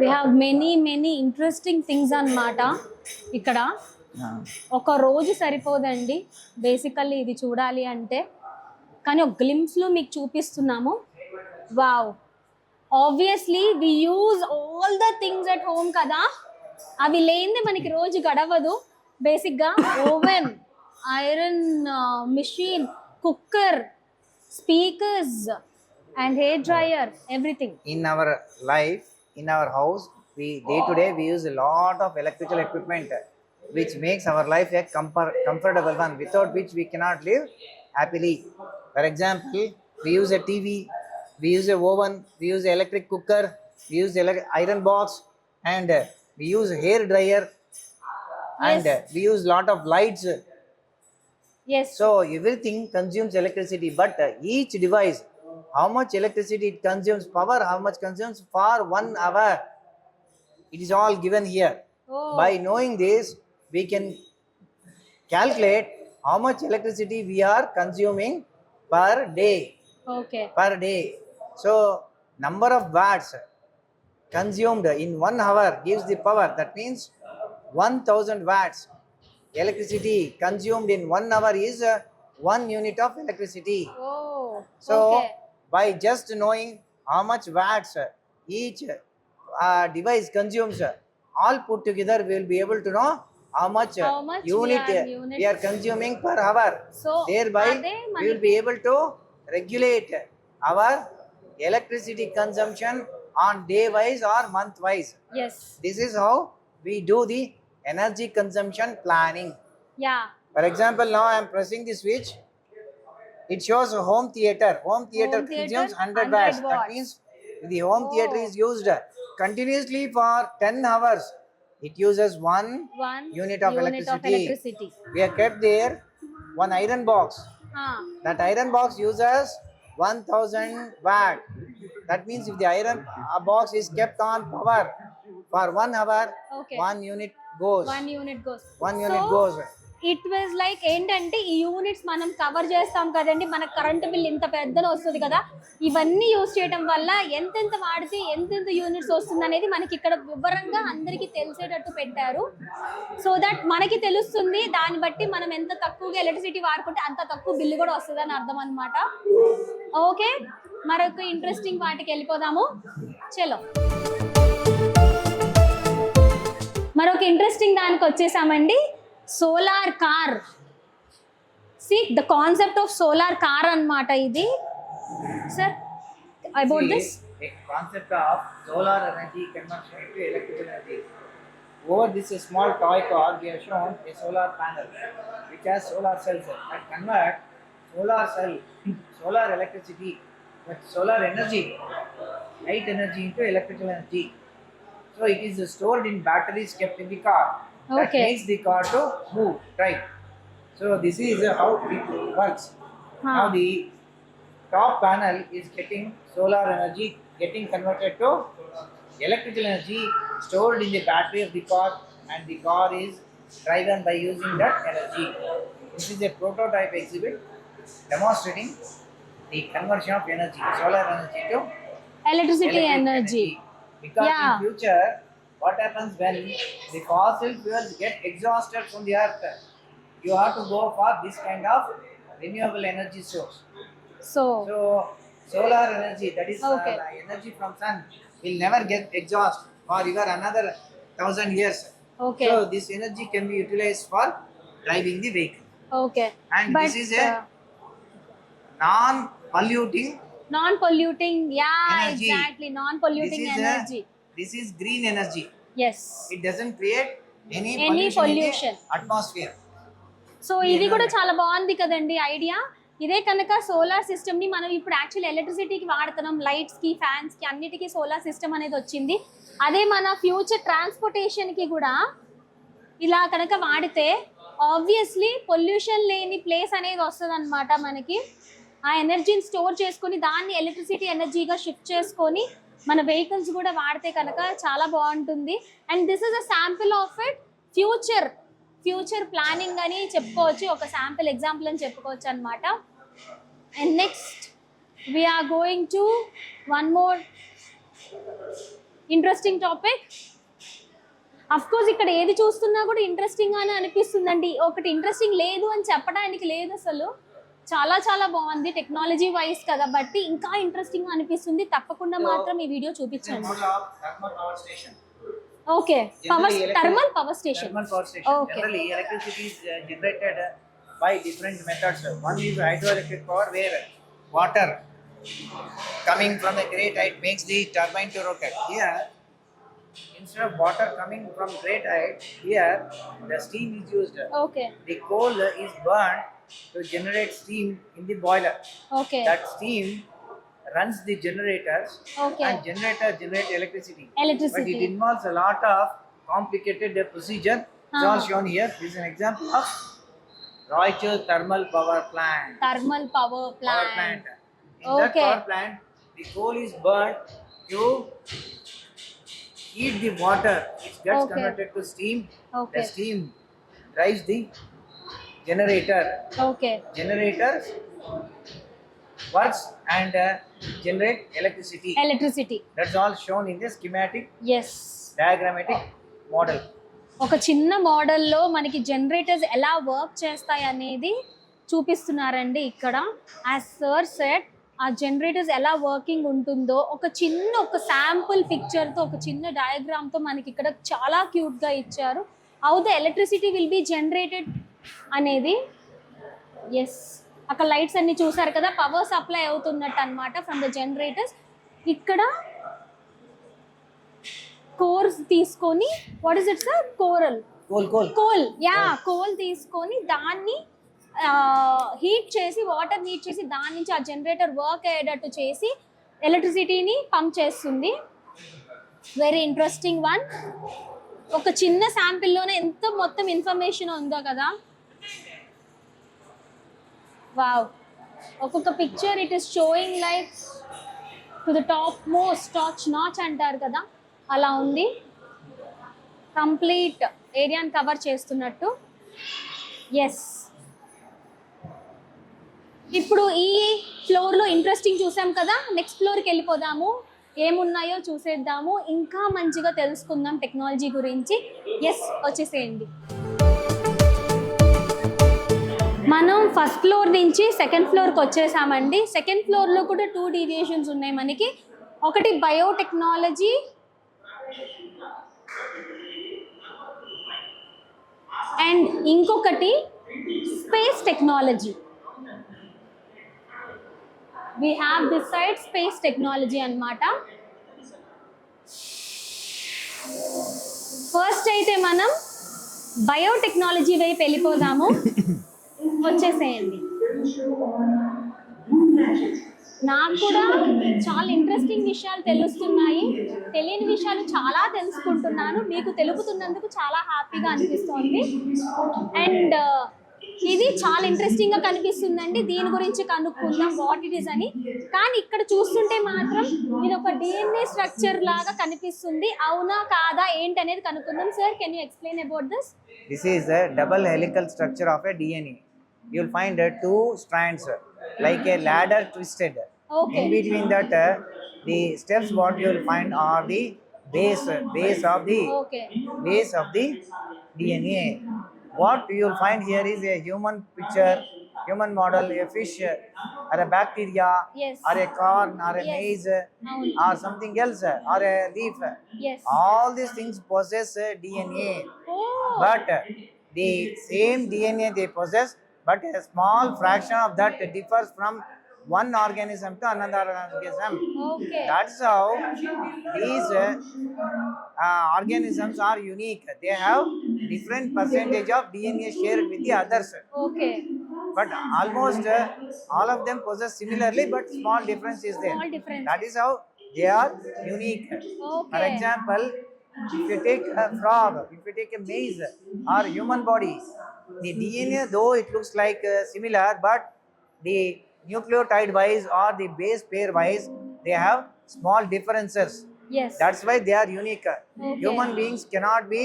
We have many interesting things అన్నమాట ఇక్కడ. ఒక రోజు సరిపోదండి బేసికల్లీ ఇది చూడాలి అంటే, కానీ ఒక గ్లింప్స్లో మీకు చూపిస్తున్నాము. Wow, obviously we use all the things at home కదా, అవి లేనిదే మనకి రోజు గడవదు. బేసిక్గా oven, iron machine, cooker, speakers and hair dryer, everything. In our life, in our house, we day to day we use a lot of electrical equipment, which makes our life a comfortable one, without which we cannot live happily. For example, we use a TV, we use a oven, we use a electric cooker, we use iron box, and we use hair dryer, and we use lot of lights. Yes. So everything consumes electricity, but each device, how much electricity it consumes, power, how much consumes for 1 hour, it is all given here. Oh. By knowing this, we can calculate how much electricity we are consuming per day. Okay. Per day. So number of watts consumed in 1 hour gives the power. That means 1000 watts electricity consumed in 1 hour is 1 unit of electricity. Oh. So Okay. by just knowing how much watts each device consumes, all put together, we will be able to know how much unit we are consuming per hour. So Thereby, అదే we will be able to regulate our electricity consumption on day wise or month wise. Yes. This is how we do the energy consumption planning. Yeah. For example, now I am pressing the switch. It shows a home theater. Home theater consumes 100 watts. That means if the home theater is used continuously for 10 hours, it uses 1 unit of electricity. We have kept there one iron box. That iron box uses 1000 watt. That means if the iron box is kept on power for 1 hour, Okay. 1 unit goes. 1 unit goes. 1 unit goes. It was like ఏంటంటే ఈ units మనం cover చేస్తాం కదండి, మనకు current bill ఇంత పెద్దన వస్తుంది కదా, ఇవన్నీ యూజ్ చేయడం వల్ల ఎంతెంత వాడితే ఎంతెంత యూనిట్స్ వస్తుంది అనేది మనకి ఇక్కడ వివరంగా అందరికీ తెలిసేటట్టు పెట్టారు. సో దట్ మనకి తెలుస్తుంది, దాన్ని బట్టి మనం ఎంత తక్కువగా ఎలక్ట్రిసిటీ వాడుకుంటే అంత తక్కువ బిల్లు కూడా వస్తుంది అని అర్థం అనమాట. ఓకే, మరొక ఇంట్రెస్టింగ్ వాటికి వెళ్ళిపోదాము. చలో, మరొక ఇంట్రెస్టింగ్ దానికి వచ్చేసామండి. Solar car. See the concept of solar car అన్నమాట ఇది. Sir, about this The concept of solar energy conversion into electrical energy. Over this small toy car, we have shown a solar panel which has solar cells that convert solar electricity, but solar energy, light energy into electrical energy. So it is stored in batteries kept in the car. That Okay. makes the car to move, right? So this is how it works. Now the top panel is getting solar energy getting converted to electrical energy stored in the battery of the car, and the car is driven by using that energy. This is a prototype exhibit demonstrating the conversion of energy, solar energy to electricity electric energy. Because Yeah. in future, what happens when the fossil fuels get exhausted from the earth? You have to go for this kind of renewable energy source. So So solar energy, that is Okay. the energy from sun, will never get exhaust for even another 1,000 years. Okay So this energy can be utilized for driving the vehicle. Okay And but this is a non-polluting. Non polluting yeah Energy. Exactly non polluting energy This is green energy. Yes It doesn't create any Any pollution in pollution. the atmosphere. So ఇది కూడా చాలా బాగుంది కదండి idea. ఇదే కనుక solar system ని మనం ఇప్పుడు యాక్చువల్లీ ఎలక్ట్రిసిటీకి వాడుతున్నాం, లైట్స్ కి ఫ్యాన్స్ కి అన్నిటికీ సోలార్ సిస్టమ్ అనేది వచ్చింది. అదే మన ఫ్యూచర్ ట్రాన్స్పోర్టేషన్ కి కూడా ఇలా కనుక వాడితే ఆబ్వియస్లీ పొల్యూషన్ లేని ప్లేస్ అనేది వస్తుంది అనమాట. మనకి ఆ ఎనర్జీని స్టోర్ చేసుకొని దాన్ని ఎలక్ట్రిసిటీ ఎనర్జీగా షిఫ్ట్ చేసుకొని మన వెహికల్స్ కూడా వాడితే కనుక చాలా బాగుంటుంది. And this is a sample of it. Future planning అని చెప్పుకోవచ్చు, ఒక శాంపిల్ ఎగ్జాంపుల్ అని చెప్పుకోవచ్చు అనమాట. And next we're going to one more interesting topic. Of course ఇక్కడ ఏది చూస్తున్నా కూడా ఇంట్రెస్టింగ్ అని అనిపిస్తుందండి. ఒకటి ఇంట్రెస్టింగ్ లేదు అని చెప్పడానికి లేదు, అసలు చాలా చాలా బాగుంది టెక్నాలజీ వైజ్ కదా, బట్టి ఇంకా ఇంట్రెస్టింగ్ అనిపిస్తుంది. తప్పకుండా మాత్రం ఈ వీడియో చూపించండి. Model of thermal power station. Okay Generally, thermal power station. Thermal power station. Okay. Generally, electricity is generated by different methods. One is hydroelectric power, where water coming from the great height makes the turbine to rotate. Here, instead of water coming from great height, here the steam is used. Okay The coal is burned to generate steam in the boiler. Okay That steam runs the generators, Okay. and generator generate electricity. But electricity. it involves a lot of complicated procedure. It's all shown here. This is an example of Royal Thermal Power Plant. Thermal power Power plant. plant. In that Okay. power plant, the coal is burned to heat the water. It gets Okay. converted to steam. Okay. The steam drives the generator. Okay Generators works and generate electricity. Electricity. That's all shown in the schematic yes. diagrammatic model. ఒక చిన్న మోడల్లో మనకి generators ఎలా work చేస్తాయి అనేది చూపిస్తున్నారండి ఇక్కడ. As sir set ఆ generators ఎలా వర్కింగ్ ఉంటుందో ఒక శాంపుల్ పిక్చర్తో, ఒక చిన్న డయాగ్రామ్తో మనకి ఇక్కడ చాలా క్యూట్గా ఇచ్చారు. How the electricity will be generated అనేది. ఎస్, అక్కడ లైట్స్ అన్ని చూసారు కదా, పవర్ సప్లై అవుతున్నట్టు అనమాట ఫ్రమ్ ద జనరేటర్స్. ఇక్కడ కోర్స్ తీసుకొని, what is it sir? Coal. Coal తీసుకొని దాన్ని హీట్ చేసి, వాటర్ హీట్ చేసి దాని నుంచి ఆ జనరేటర్ వర్క్ అయ్యేటట్టు చేసి ఎలక్ట్రిసిటీని పంప్ చేస్తుంది. Very interesting one. ఒక చిన్న శాంపిల్లోనే ఎంత మొత్తం ఇన్ఫర్మేషన్ ఉందో కదా. వావ్, ఒక్కొక్క picture it is showing like to the top notch అంటారు కదా, అలా ఉంది. కంప్లీట్ ఏరియాని కవర్ చేస్తున్నట్టు. ఎస్, ఇప్పుడు ఈ ఫ్లోర్లో ఇంట్రెస్టింగ్ చూసాం కదా, నెక్స్ట్ ఫ్లోర్కి వెళ్ళిపోదాము. ఏమున్నాయో చూసేద్దాము, ఇంకా మంచిగా తెలుసుకుందాం టెక్నాలజీ గురించి. ఎస్, వచ్చేసేయండి. మనం ఫస్ట్ ఫ్లోర్ నుంచి సెకండ్ ఫ్లోర్కి వచ్చేసామండి. సెకండ్ ఫ్లోర్లో కూడా 2 డివిజన్స్ ఉన్నాయి మనకి. ఒకటి బయోటెక్నాలజీ అండ్ ఇంకొకటి space technology. we have this side space technology అన్నమాట. ఫస్ట్ అయితే మనం బయోటెక్నాలజీ వైపు వెళ్ళిపోదాము. వచ్చేసేయండి. నాకు కూడా చాలా ఇంట్రెస్టింగ్ విషయాలు తెలుస్తున్నాయి, తెలియని విషయాలు చాలా తెలుసుకుంటున్నాను. మీకు తెలుపుతున్నందుకు చాలా హ్యాపీగా అనిపిస్తోంది. అండ్ ఇది చాలా ఇంట్రెస్టింగ్గా కనిపిస్తుందండి. దీని గురించి కనుక్కుందాం వాట్ ఇట్ ఈస్ అని. కానీ ఇక్కడ చూస్తుంటే మాత్రం ఇది ఒక DNA స్ట్రక్చర్ లాగా కనిపిస్తుంది. అవునా కాదా ఏంటి అనేది కనుక్కుందాం. Sir, can you explain about this? This is the double helical structure of a DNA. You will find 2 strands like a ladder twisted. Okay. In between that, the steps what you will find are the base of the okay base of the DNA. What you will find here is a human picture, human model, a fish, or a bacteria, Yes. or a corn, or a Yes. maize, అవును or something else, or a leaf. Yes All these things possess DNA, oh but the same DNA they possess, but a small fraction of that differs from one organism to another organism. Okay That's how these organisms are unique. They have different percentage of DNA shared with the others, okay but almost all of them possess similarly, but small difference is there. Small difference. That is how they are unique. For Okay. example, if you take a frog, if you take a maize or human body, the DNA, though it looks like similar, but the nucleotide wise or the base pair wise, they have small differences. Yes That's why they are unique. Human beings cannot be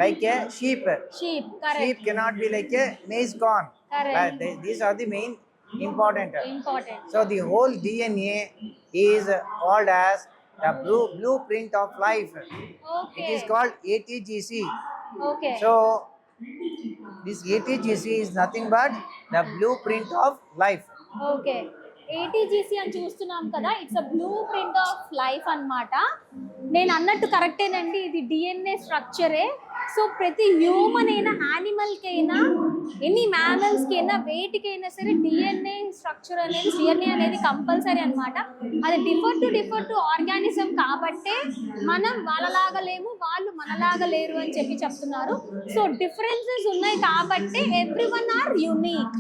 like a sheep. Sheep Sheep correct cannot be like a maize corn. Correct. These are the main important. Important So the whole DNA is called as the blueprint of life. Okay It is called ATGC. Okay So this ATGC is nothing but the blueprint of life. Okay ATGC అని చూస్తున్నాం కదా, it's a blue print of life అన్నమాట. నేను అన్నట్టు కరెక్టేనండి, ఇది DNA స్ట్రక్చరే. So ప్రతి human అయినా, యానిమల్కైనా, ఎనీ మ్యామల్స్కైనా, వేటికైనా సరే డిఎన్ఏ స్ట్రక్చర్ అనేది, డిఎన్ఏ అనేది కంపల్సరీ అన్నమాట. అది డిఫర్ టు ఆర్గానిజం కాబట్టే మనం వాళ్ళలాగా లేము, వాళ్ళు మనలాగా లేరు అని చెప్తున్నారు. సో డిఫరెన్సెస్ ఉన్నాయి కాబట్టి ఎవ్రీ వన్ ఆర్ యూనిక్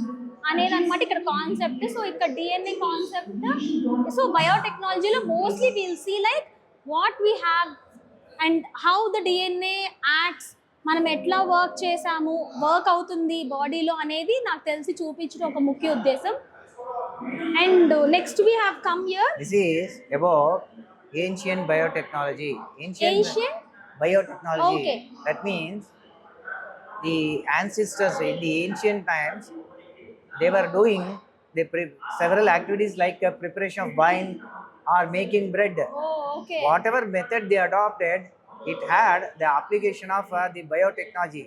అనేది అనమాట ఇక్కడ కాన్సెప్ట్. సో ఇక్కడ డిఎన్ఏ కాన్సెప్ట్. సో బయోటెక్నాలజీలో mostly will see like what we have and how the DNA acts, మనం ఎట్లా వర్క్ చేసాము, వర్క్ అవుతుంది బాడీలో అనేది నాకు తెలిసి చూపించడం ఒక ముఖ్య ఉద్దేశం. And next we have come here This is about ancient biotechnology. Ancient? biotechnology. Okay. That means the ancestors in the ancient times, they were doing several activities like preparation of wine or making bread. Oh okay Whatever method they adopted, it had the application of the biotechnology.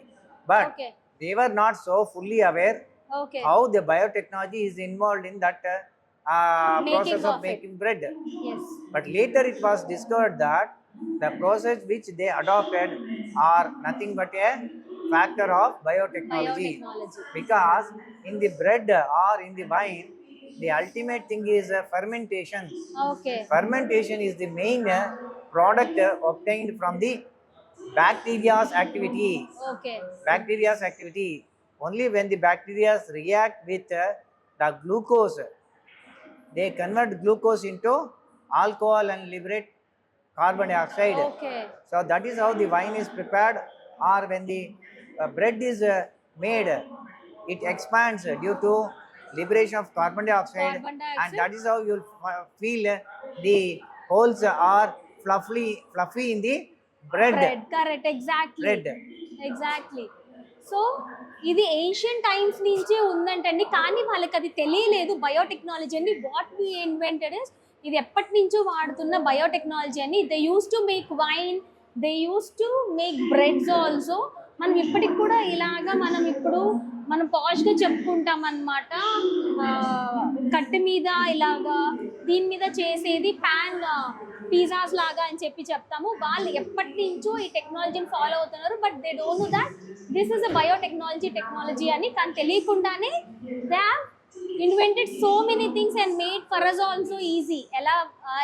But okay they were not so fully aware okay how the biotechnology is involved in that Making process of of it. making bread. Yes But later it was discovered that the process which they adopted are nothing but a factor of biotechnology. Biotechnology Because in the bread or in the wine, the ultimate thing is fermentation. Okay Fermentation is the main product obtained from the bacteria's activity. Okay Bacteria's activity. Only when the bacteria react with the glucose, they convert glucose into alcohol and liberate carbon dioxide. Okay So that is how the wine is prepared, or when the bread is made, it expands due to liberation of carbon dioxide, Carbon and dioxide. that is how you'll feel the holes are fluffy in the bread. Bread correct Bread. Exactly. So ఇది ancient times నుంచే ఉందంటండి, కానీ వాళ్ళకి అది తెలియలేదు biotechnology అని. What we invented is, ఇది ఎప్పటి నుంచో వాడుతున్న బయోటెక్నాలజీ అని. They use to make wine, they use to make breads also. మనం ఇప్పటికి కూడా ఇలాగా మనం పాష్గా చెప్పుకుంటాం అన్నమాట. కట్టె మీద ఇలాగా దీని మీద చేసేది పాన్ పిజ్జాస్ లాగా అని చెప్తాము. వాళ్ళు ఎప్పటి నుంచో ఈ టెక్నాలజీని ఫాలో అవుతున్నారు, but they don't know that this is a biotechnology అని. కానీ తెలియకుండానే they have invented so many things and made for us also easy.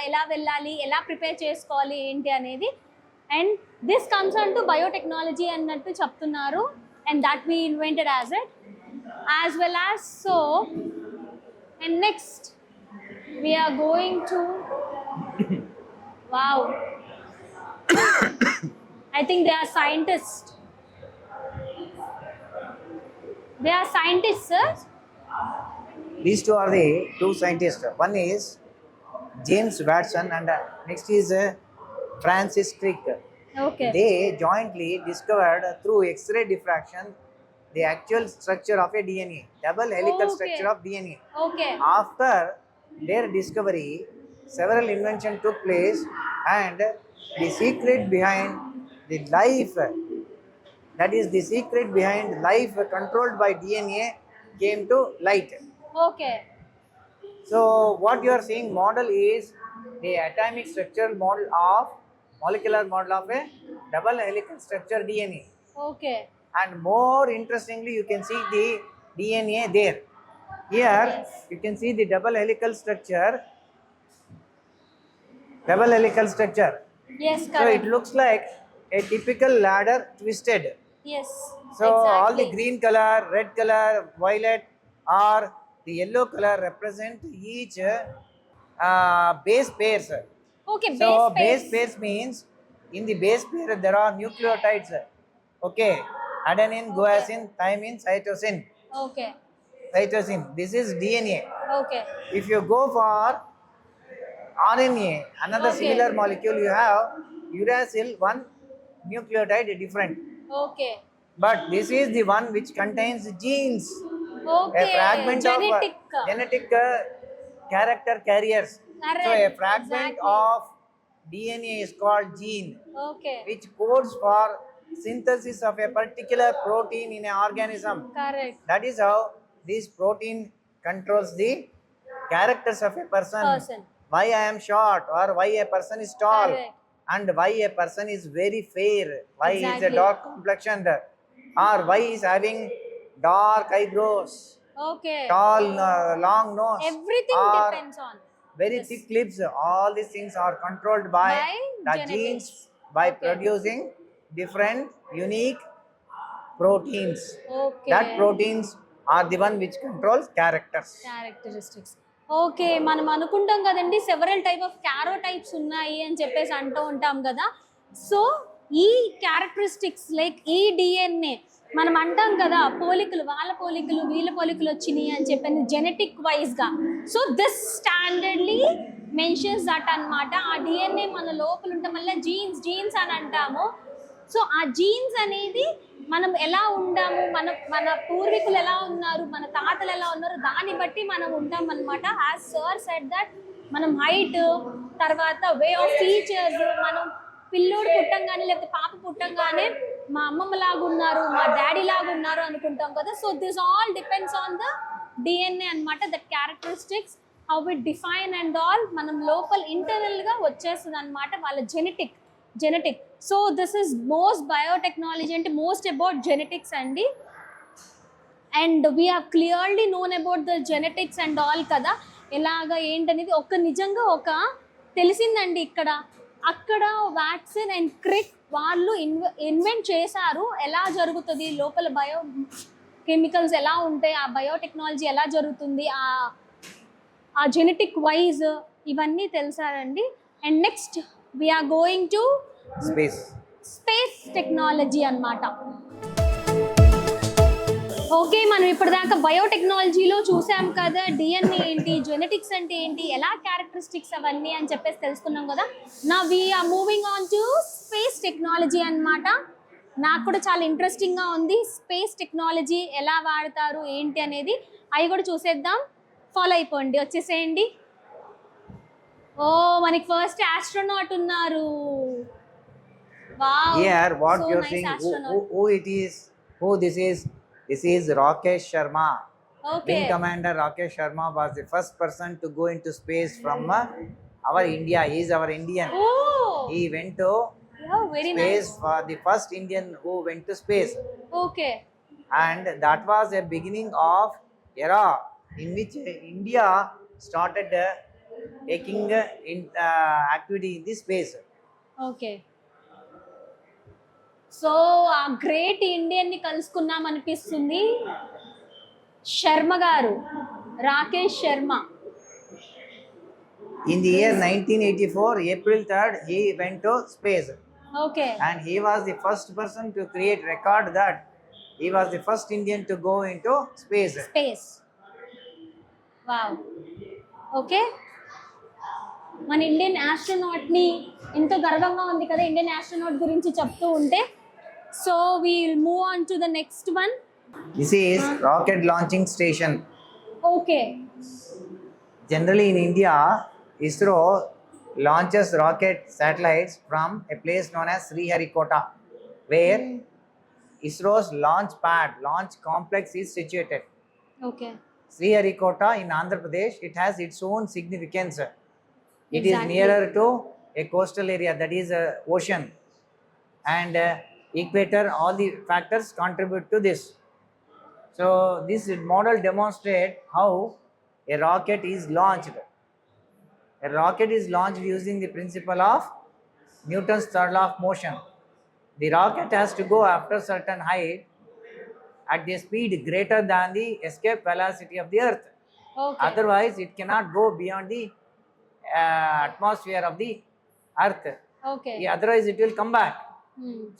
ఎలా వెళ్ళాలి, ఎలా ప్రిపేర్ చేసుకోవాలి ఏంటి అనేది. And this comes on to biotechnology అన్నట్టు చెప్తున్నారు. And that we invented as well as so. And next we are going to wow I think they are scientists, sir. These two are the two scientists. One is James Watson and next is Francis Crick. Okay. They jointly discovered through X-ray diffraction the actual structure of a DNA, double helical Okay. structure of DNA. Okay. After their discovery, several inventions took place, and the secret behind the life, that is the secret behind life controlled by DNA, came to light. Okay So what you are seeing model is the atomic structural model of molecular model of a double helical structure DNA. Okay And more interestingly, you can see the DNA there. Here Yes. you can see the double helical structure. Double helical structure. Yes So it correct looks like a typical ladder twisted. ఎస్ So all the green color, red color, violet, or the yellow color represent each base pairs. Okay So base base pairs means in the base pair there are nucleotides. Okay, adenine, guanine, thymine, cytosine. Okay Cytosine. This is DNA. Okay If you go for RNA, another Okay. similar molecule, you have uracil, one nucleotide different. Okay But this is the one which contains genes, okay a fragment genetic of genetic character carriers. So a Correct, fragment exactly. of DNA is called gene, okay which codes for synthesis of a particular protein in an organism. Correct That is how this protein controls the characters of a person. Person. Why I am short, or why a person is tall, Correct. and why a person is very fair, why he is a Exactly. dark complexioned, or why he is having dark eyebrows, okay tall, long nose, everything or depends on very thick lips. All these things are controlled by, By the genetics. genes by Okay. producing different unique proteins. Okay That proteins are the one which controls characters. Characteristics okay మనం అనుకుంటాం కదండి several type of క్యారోటైప్స్ ఉన్నాయి అని చెప్పేసి అంటూ ఉంటాం కదా so ఈ క్యారెక్టరిస్టిక్స్ లైక్ ఈ డిఎన్ఏ మనం అంటాం కదా పోలికలు వాళ్ళ పోలికలు వీళ్ళ పోలికలు వచ్చినాయి అని చెప్పింది జెనెటిక్ వైజ్గా సో దిస్ స్టాండర్డ్లీ మెన్షన్స్ దట్ అన్నమాట ఆ డిఎన్ఏ మన లోపల ఉండటం వల్ల జీన్స్ అని అంటాము సో ఆ జీన్స్ అనేది మనం ఎలా ఉండాము మన పూర్వీకులు ఎలా ఉన్నారు మన తాతలు ఎలా ఉన్నారు దాన్ని బట్టి మనం ఉంటాం అనమాట యాజ్ సర్ సెడ్ దట్ మనం హైట్ తర్వాత వే ఆఫ్ ఫీచర్స్ మనం పిల్లోడు పుట్టంగానే లేకపోతే పాప పుట్టంగానే మా అమ్మమ్మ లాగా ఉన్నారు మా డాడీ లాగా ఉన్నారు అనుకుంటాం కదా so this all depends on the DNA అనమాట that characteristics how it define and all మనం లోపల ఇంటర్నల్గా వచ్చేస్తుంది అనమాట వాళ్ళ genetic so this is most biotechnology అంటే మోస్ట్ అబౌట్ జెనెటిక్స్ అండి and we have clearly known about the genetics and all కదా ఎలాగ ఏంటనేది నిజంగా ఒక తెలిసిందండి అక్కడ వ్యాక్సిన్ అండ్ క్రిక్ వాళ్ళు ఇన్వెంట్ చేశారు ఎలా జరుగుతుంది లోపల బయో కెమికల్స్ ఎలా ఉంటాయి ఆ బయోటెక్నాలజీ ఎలా జరుగుతుంది ఆ జెనెటిక్ వైజ్ ఇవన్నీ తెలుసారండి and next we're going to space technology అన్నమాట ఓకే మనం ఇప్పటిదాకా బయోటెక్నాలజీలో చూసాం కదా డిఎన్ఏ ఏంటి జెనెటిక్స్ అంటే ఏంటి ఎలా క్యారెక్టరిస్టిక్స్ అవన్నీ అని చెప్పేసి తెలుసుకున్నాం కదా నా we're moving on to space technology అన్నమాట నాకు కూడా చాలా ఇంట్రెస్టింగ్గా ఉంది స్పేస్ టెక్నాలజీ ఎలా వాడతారు ఏంటి అనేది అవి కూడా చూసేద్దాం ఫాలో అయిపోండి వచ్చేసేయండి ఓ మనకి ఫస్ట్ ఆస్ట్రోనాట్ ఉన్నారు wow Here, what so you're nice seeing, astronaut. who it is, who this is. This is Rakesh Sharma. Okay. Wing Commander Rakesh Sharma was the first person to go into space from our India. He is our Indian. Oh, He went to yeah, very space nice. for the first Indian who went to space, Okay. and that was a beginning of era in which India started taking activity in the space. Okay. So ఆ great ఇండియన్ని కలుసుకున్నాం అనిపిస్తుంది శర్మ గారు Rakesh Sharma In the year 1984, April 3rd, he went to space. Okay And he was the first person to create record that he was the first Indian to go into space. Space wow okay మన Indian ఆస్ట్రోనాట్ని ఎంతో గర్వంగా ఉంది కదా Indian astronaut గురించి చెప్తూ ఉంటే so we'll move on to the next one This is rocket launching station. Okay Generally in India, ISRO launches rocket satellites from a place known as Sriharikota, where ISRO's launch complex is situated. Okay Sriharikota in Andhra Pradesh, it has its own significance. It is Exactly. nearer to a coastal area, that is ocean, and equator. All the factors contribute to this. So this model demonstrates how a rocket is launched. A rocket is launched using the principle of Newton's third law of motion. The rocket has to go after certain height at the speed greater than the escape velocity of the earth. Okay Otherwise, it cannot go beyond the atmosphere of the earth. Okay Otherwise, it will come back.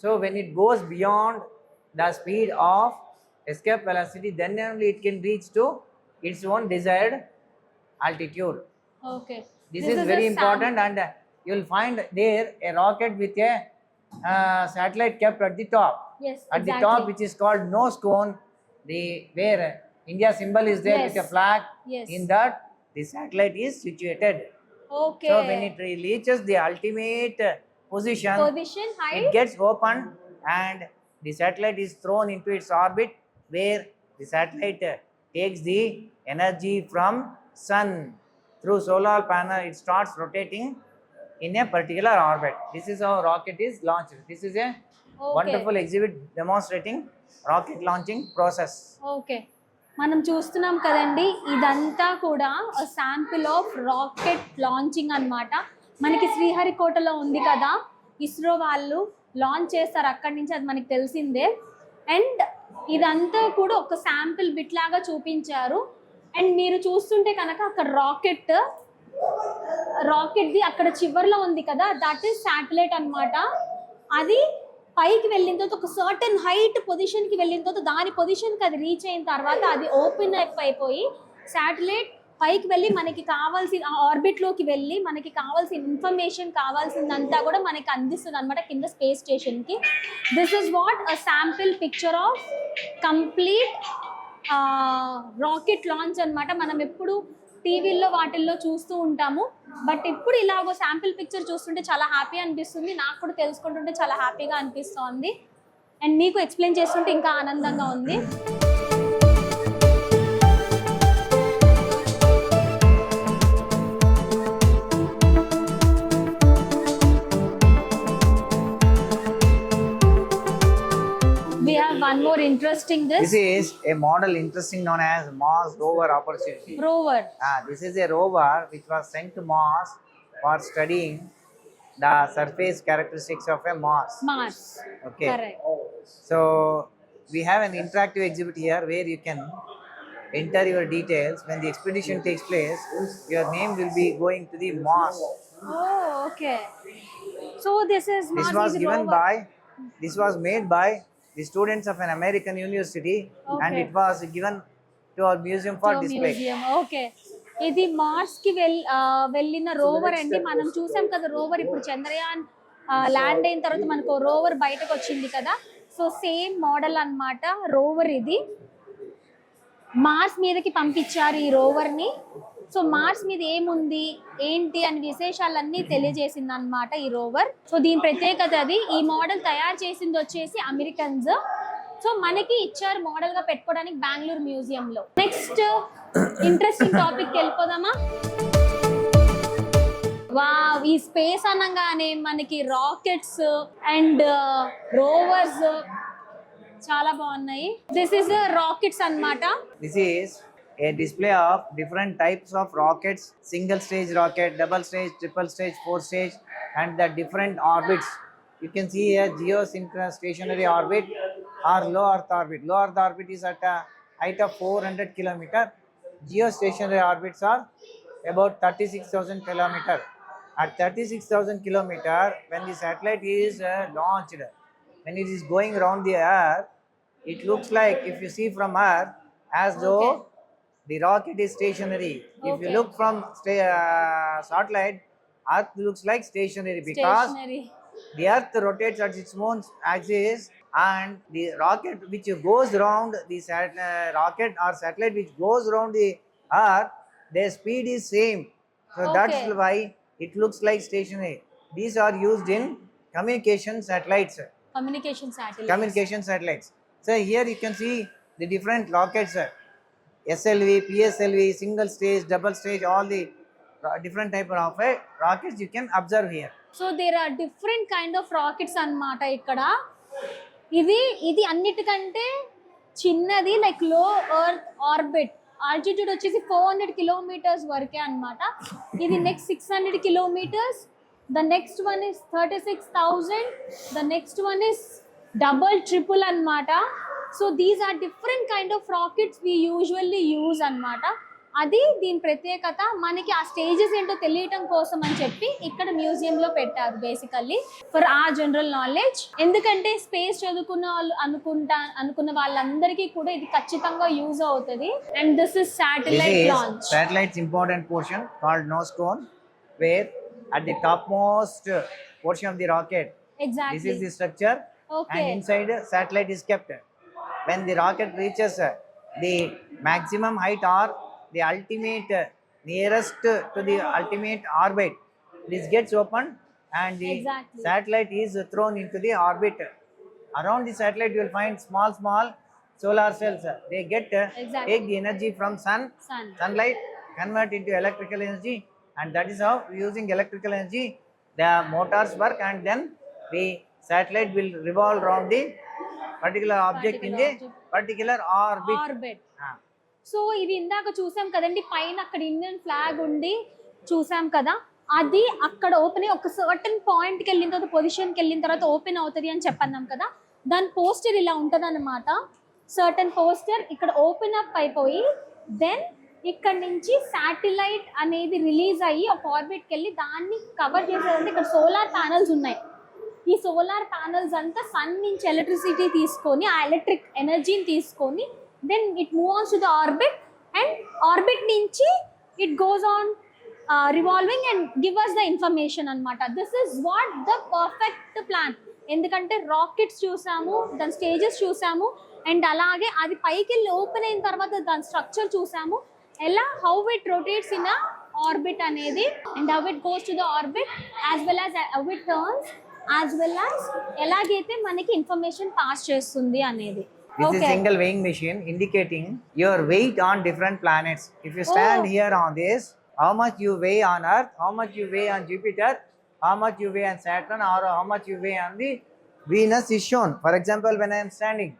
So when it goes beyond the speed of escape velocity, then only it can reach to its own desired altitude. Okay This is very important, and you will find there a rocket with a satellite kept at the top. yes At the top, which is called nose cone, where India symbol is there with a Yes. flag. Yes. In that, the satellite is situated. Okay So when it reaches the ultimate position, position it height gets opened and the satellite is thrown into its orbit, where the satellite takes the energy from sun through solar panel. It starts rotating in a particular orbit. This is how rocket is launched. This is a wonderful exhibit demonstrating rocket launching process. Okay మనం చూస్తున్నాం కదండి ఇదంతా కూడా sample of rocket launching అన్నమాట. మనకి శ్రీహరికోటలో ఉంది కదా, ఇస్రో వాళ్ళు లాంచ్ చేస్తారు అక్కడి నుంచి, అది మనకి తెలిసిందే. అండ్ ఇదంతా కూడా ఒక శాంపిల్ బిట్ లాగా చూపించారు. అండ్ మీరు చూస్తుంటే కనుక అక్కడ రాకెట్ది అక్కడ చివర్లో ఉంది కదా, దట్ ఈస్ శాటిలైట్ అన్నమాట. అది పైకి వెళ్ళిన తర్వాత ఒక సర్టన్ హైట్ పొజిషన్కి వెళ్ళిన తర్వాత దాని పొజిషన్కి అది రీచ్ అయిన తర్వాత అది ఓపెన్ అయిపోయి శాటిలైట్ పైకి వెళ్ళి మనకి కావాల్సిన ఆర్బిట్లోకి వెళ్ళి మనకి కావాల్సిన ఇన్ఫర్మేషన్ కావాల్సిందంతా కూడా మనకి అందిస్తుంది అనమాట కింద స్పేస్ స్టేషన్కి. This is what a sample picture of complete rocket launch అనమాట. మనం ఎప్పుడు టీవీల్లో వాటిల్లో చూస్తూ ఉంటాము, బట్ ఇప్పుడు ఇలాగో శాంపిల్ పిక్చర్ చూస్తుంటే చాలా హ్యాపీ అనిపిస్తుంది. నాకు కూడా తెలుసుకుంటుంటే చాలా హ్యాపీగా అనిపిస్తుంది, అండ్ మీకు ఎక్స్ప్లెయిన్ చేస్తుంటే ఇంకా ఆనందంగా ఉంది. We have one more interesting This is a model interesting known as Mars rover opportunity. rover. This is a rover which was sent to Mars for studying the surface characteristics of a Mars. Mars. Okay. Correct. So we have an interactive exhibit here where you can enter your details. When the expedition takes place, your name will be going to the Mars. Oh, okay. So this is This Mars was is given rover. by, this was made by the students of an American university, and Okay. it was given to our museum for So display. museum. Okay. ఇది Mars కి వెళ్ళిన rover అండి. మనం చూసాం కదా rover, ఇప్పుడు Chandrayaan land అయిన తర్వాత మనకు రోవర్ బయటకు వచ్చింది కదా, సో సేమ్ మోడల్ అన్నమాట రోవర్. ఇది మార్స్ మీదకి పంపించారు ఈ రోవర్ని. సో మార్స్ మీద ఏముంది ఏంటి అని విశేషాలన్నీ తెలియజేసింది అన్నమాట ఈ రోవర్. సో దీని ప్రత్యేకత అది. ఈ మోడల్ తయారు చేసింది వచ్చేసి అమెరికన్స్. సో మనకి ఇచ్చారు మోడల్ గా పెట్టుకోవడానికి బెంగళూరు మ్యూజియం లో. నెక్స్ట్ ఇంట్రెస్టింగ్ టాపిక్ వెళ్ళిపోదామా? వావ్, ఈ స్పేస్ అనగానే మనకి రాకెట్స్ అండ్ రోవర్స్ చాలా బాగున్నాయి. దిస్ ఇస్ రాకెట్స్ అన్నమాట. This is a display of different types of rockets: single stage rocket, double stage, triple stage, four stage, and the different orbits. You can see a geosynchronous stationary orbit or low earth orbit. Low earth orbit is at a height of 400 kilometer. Geostationary orbits are about 36,000 kilometer. At 36,000 kilometer, when the satellite is launched, when it is going around the earth, it looks like, if you see from earth, as though the rocket is stationary. If you Okay. look from satellite, earth looks like stationary because stationary. the earth rotates at its own axis, and the rocket which goes around the rocket or satellite which goes around the earth, their speed is same. So that's Okay. why it looks like stationary. These are used in communication satellites. Communication satellite. Communication satellites. So here you can see the different rockets. SLV, PSLV, single stage, double stage, all the different type of rockets you can observe here. So there are different kind of rockets అన్నమాట ఇక్కడ. ఇది అన్నిటికంటే చిన్నది, like లో earth orbit. Altitude వచ్చేసి 400 kilometres వరకే అన్నమాట. ఇది next 600 kilometres. The next one is 36,000. The next one is double triple అన్నమాట. So these are different kind of rockets we usually use అన్నమాట. అది దీని ప్రత్యేకత. మనకి ఆ స్టేజెస్ ఏంటో తెలియటం కోసం అని చెప్పి ఇక్కడ మ్యూజియంలో పెట్టారు బేసికల్లీ ఫర్ ఆ జనరల్ నాలెడ్జ్. ఎందుకంటే స్పేస్ చదువుకున్న వాళ్ళు అనుకున్న వాళ్ళందరికీ కూడా ఇది ఖచ్చితంగా యూజ్ అవుతుంది. And this is satellite launch. Satellite's important portion called nose cone, where at the topmost portion of the rocket, exactly. this is the structure, Okay. and inside satellite is kept. When the rocket reaches the maximum height or the ultimate nearest to the ultimate orbit, this gets opened and the Exactly. satellite is thrown into the orbit. Around the satellite you will find small solar cells. They get Exactly. take the energy from Sun. sunlight, convert into electrical energy, and that is how using electrical energy the motors work, and then the satellite will revolve around the particular object in the particular orbit. Orbit. Ah. So ఇది ఇందాక చూసాం కదండి, పైన అక్కడ Indian flag ఉండి చూసాం కదా, అది అక్కడ ఓపెన్ అయ్యి ఒక సర్టన్ పాయింట్కి వెళ్ళిన తర్వాత, పొజిషన్కి వెళ్ళిన తర్వాత ఓపెన్ అవుతుంది అని చెప్పన్నాం కదా. దాని పోస్టర్ ఇలా ఉంటుంది అనమాట. సర్టన్ పోస్టర్ ఇక్కడ ఓపెన్ అప్ అయిపోయి దెన్ ఇక్కడ నుంచి శాటిలైట్ అనేది రిలీజ్ అయ్యి ఒక ఆర్బిట్కి వెళ్ళి దాన్ని కవర్ చేసేదంటే ఇక్కడ సోలార్ ప్యానల్స్ ఉన్నాయి. ఈ సోలార్ ప్యానల్స్ అంతా సన్ నుంచి ఎలక్ట్రిసిటీ తీసుకొని, ఆ ఎలక్ట్రిక్ ఎనర్జీని తీసుకొని then it move ons to the orbit, and orbit నుంచి it goes on revolving and give us the information అనమాట. This is what the perfect plan. ఎందుకంటే రాకెట్స్ చూసాము, దాని స్టేజెస్ చూసాము, అండ్ అలాగే అది పైకి వెళ్ళి ఓపెన్ అయిన తర్వాత దాని స్ట్రక్చర్ చూసాము, ఎలా how it rotates in a orbit అనేది, and how it goes to the orbit as well as how it turns, as well as ఎలాగైతే మనకి ఇన్ఫర్మేషన్ పాస్ చేస్తుంది అనేది. This is single weighing machine indicating your weight on different planets. If you stand here on this, how much you weigh on Earth, how much you weigh on Jupiter, how much you weigh on Saturn, or how much you weigh on the Venus is shown. For example, when I am standing,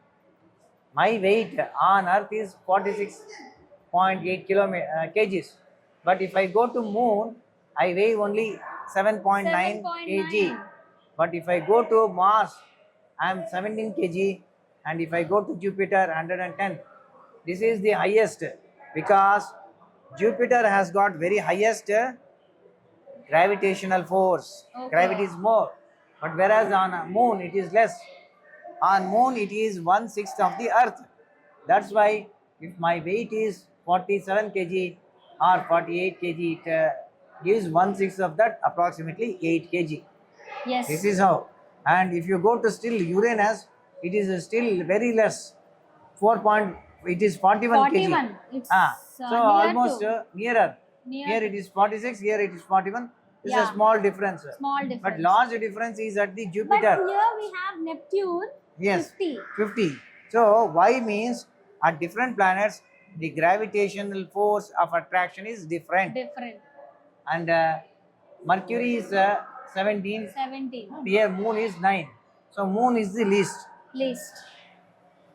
my weight on Earth is 46.8 kgs. But if I go to Moon, I weigh only 7.9 kg. But if I go to Mars, I am 17 kg. And if I go to Jupiter, 110. This is the highest because Jupiter has got very highest gravitational force. Okay. Gravity is more. But whereas on Moon it is less. On Moon it is 1/6 of the Earth. That's why if my weight is 47 kg or 48 kg, it gives 1/6 of that, approximately 8 kg. Yes. This is how. And if you go to still Uranus, it is still very less. It is 41 kg. 41. It's So near almost to. nearer. Near Here to. it is 46, here it is 41. This is a Yeah. small difference. Small But difference. large difference is at the But Jupiter. here we have Neptune. Yes. 50. 50. So Y means at different planets the gravitational force of attraction is different. Different. And Mercury is 17. 17. Here Moon is 9. So Moon is the least. Least.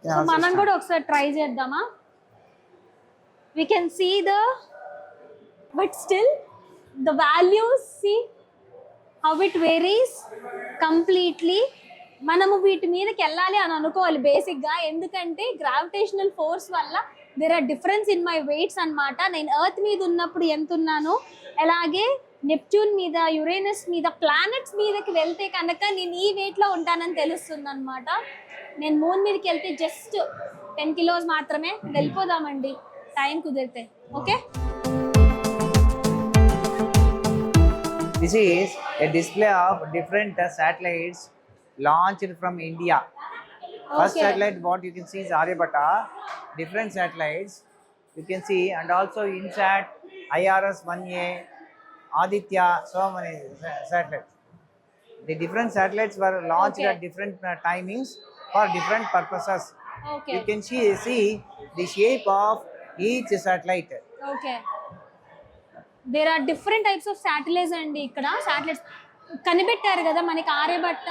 Yeah, so మనం sister. కూడా ఒకసారి try చేద్దామా? We can see but still the values, see how it varies completely. మనము వీటి మీదకి వెళ్ళాలి అని అనుకోవాలి బేసిక్గా, ఎందుకంటే గ్రావిటేషనల్ ఫోర్స్ వల్ల there are difference in my weights అన్నమాట. నేను ఎర్త్ మీద ఉన్నప్పుడు ఎంత ఉన్నానో, అలాగే నెప్ట్యూన్ మీద, యురేనస్ మీద, ప్లానెట్స్ మీదకి వెళ్తే కనుక నేను ఈ వెయిట్లో ఉంటానని తెలుస్తుంది అనమాట. నేను మూన్ మీదకి వెళ్తే జస్ట్ 10 కిలోస్ మాత్రమే. వెళ్ళిపోదామండి టైం కుదిరితే. Okay, This is a display of different satellites launched from India. First Okay. satellite what you can see is Aryabhatta. Different satellites you can see, and also INSAT, IRS-1A, Aditya, so many satellites. The different satellites were launched Okay. at different timings for different purposes. Okay You can see the shape of each satellite. Okay there are different types of satellites అండి. ఇక్కడ satellites కనిపెట్టారు కదా మనకి ఆర్యభట్ట,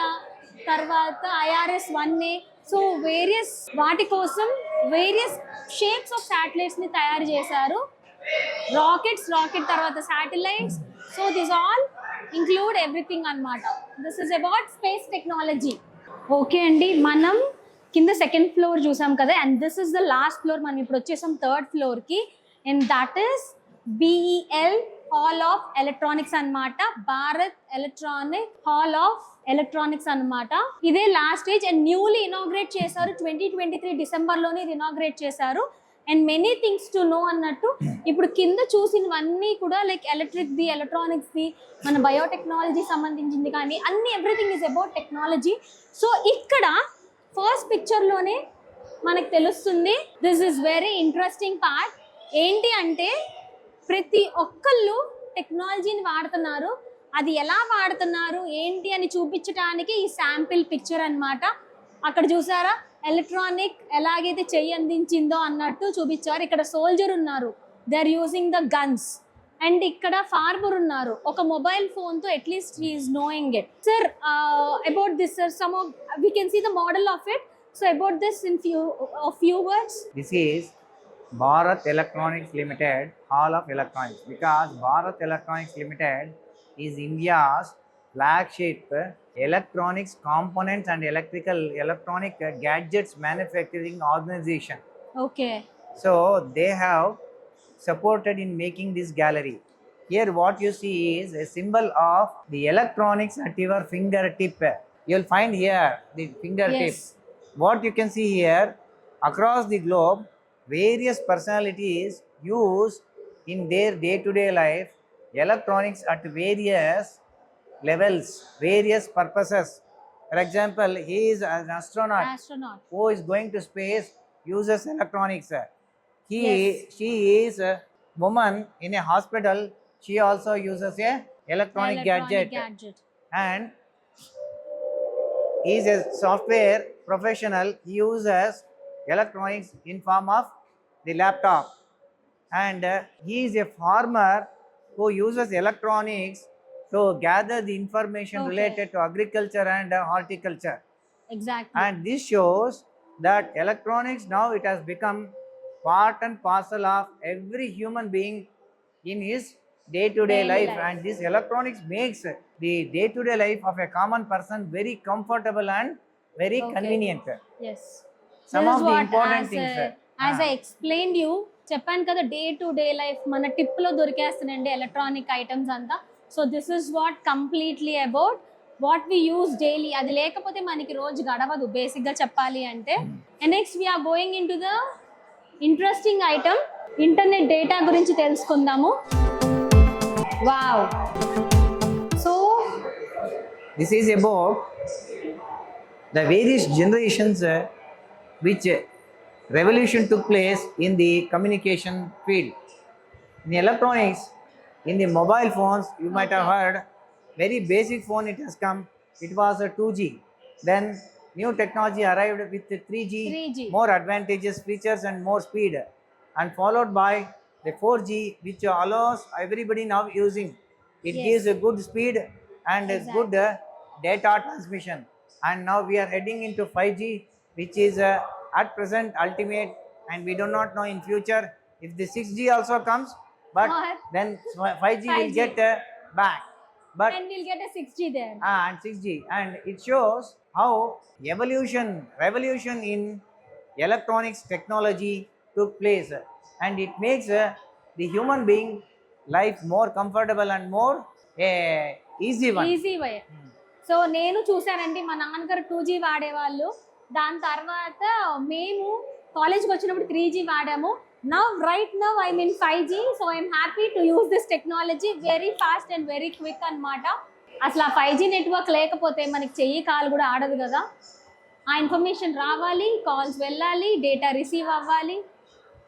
తర్వాత IRS-1A. So various వాటి కోసం various shapes of satellites ని తయారు చేశారు. రాకెట్ తర్వాత satellites. So this all include everything అన్నమాట. This is about space technology. Okay అండి, మనం కింద సెకండ్ ఫ్లోర్ చూసాం కదా, and this is the last floor. మనం ఇప్పుడు వచ్చేసాం థర్డ్ ఫ్లోర్ కి, and that is BEL hall of electronics అన్నమాట. Bharat electronic hall of electronics అన్నమాట. ఇదే last stage and newly inaugurate చేశారు. 2023 డిసెంబర్లోనే ఇది ఇనాగ్రేట్ చేశారు. And many things to know అన్నట్టు ఇప్పుడు కింద చూసినవన్నీ కూడా లైక్ ఎలక్ట్రిక్ది, ఎలక్ట్రానిక్స్ది, మన బయోటెక్నాలజీ సంబంధించింది, కానీ అన్ని everything is about technology. So ఇక్కడ ఫస్ట్ పిక్చర్లోనే మనకు తెలుస్తుంది. This is very interesting part. ఏంటి అంటే ప్రతి ఒక్కళ్ళు టెక్నాలజీని వాడుతున్నారు. అది ఎలా వాడుతున్నారు ఏంటి అని చూపించడానికి ఈ శాంపిల్ పిక్చర్ అన్నమాట. అక్కడ చూసారా ఎలక్ట్రానిక్ ఎలాగైతే చెయ్యి అందించిందో అన్నట్టు చూపించారు. ఇక్కడ సోల్జర్ ఉన్నారు, they are using the guns. And ఇక్కడ ఫార్మర్ ఉన్నారు, ఒక మొబైల్ ఫోన్ తో at least he is knowing it. Sir about this sir, some of we can see the model of it. So about this in few words. This is Bharat Electronics Limited Hall of Electronics, because Bharat Electronics Limited is India's flagship electronics components and electronic gadgets manufacturing organization. Okay. So they have supported in making this gallery. Here what you see is a symbol of the electronics at your fingertip. You'll find here the fingertip. Yes. What you can see here, across the globe, various personalities use in their day-to-day life electronics at various levels, various purposes. For example, he is an astronaut who is going to space, uses electronics. Yes. She is a woman in a hospital, she also uses a electronic gadget. And he is a software professional, he uses electronics in form of the laptop. And he is a farmer who uses electronics to gather the information Okay. related to agriculture and horticulture. Exactly. And this shows that electronics now it has become part and parcel of every human being in his day-to-day Daily life. life. And this electronics makes the day-to-day life of a common person very comfortable and very Okay. convenient. Yes. Some This of is the what, important things. as I explained you, చెప్పాను కదా day to day life మన టిప్లో దొరికేస్తున్నాయండి electronic items అంతా. So this is what completely about what we use daily. అది లేకపోతే మనకి రోజు గడవదు బేసిక్గా చెప్పాలి అంటే. And next we're going in to the interesting item, internet data గురించి తెలుసుకుందాము. Wow. So This is about the various generations which revolution took place in the communication field. In electronics, in the mobile phones, you might have heard, very basic phone it has come, it was a 2G. Then new technology arrived with the 3G, 3G. more advantageous features and more speed, and followed by the 4G, which allows everybody now using. It Yes. gives a good speed and a Exactly. good data transmission. And now we are heading into 5G, which is at present ultimate, and we do not know in future if the 6G also comes, but Or then 5G will 5G. get back. But and we'll get a 6G there. and 6G, and it shows how revolution in electronics technology took place, and it makes the human being life more comfortable and more easy one. Easy way. So నేను చూసానండి మా నాన్నగారు 2G వాడేవాళ్ళు. దాని తర్వాత మేము కాలేజ్కి వచ్చినప్పుడు 3G వాడాము. Right now I'm in 5G. So I'm happy to use this technology. Very fast and very quick అన్నమాట. అసలు ఆ 5G నెట్వర్క్ లేకపోతే మనకి చెయ్యి కాలు కూడా ఆడదు కదా. ఆ ఇన్ఫర్మేషన్ రావాలి, కాల్స్ వెళ్ళాలి, డేటా రిసీవ్ అవ్వాలి.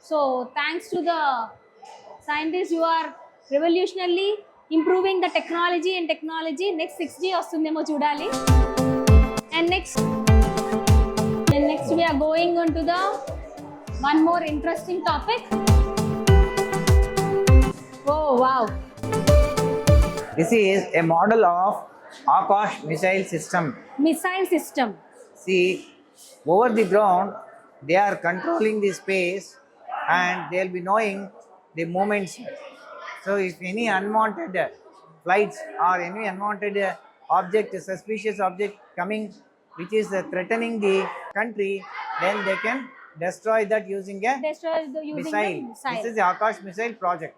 So thanks to the scientists, you are revolutionary improving the technology and technology. Next 6G వస్తుందేమో చూడాలి. And next we are going on to the one more interesting topic. Oh wow, This is a model of Akash missile system. missile system. See, over the ground, they are controlling the space and they'll be knowing the movements. So, if any unwanted flights or any unwanted object, suspicious object coming which is threatening the country, then they can destroy that using a Destroy the using missile. the missile. This is the Akash missile project.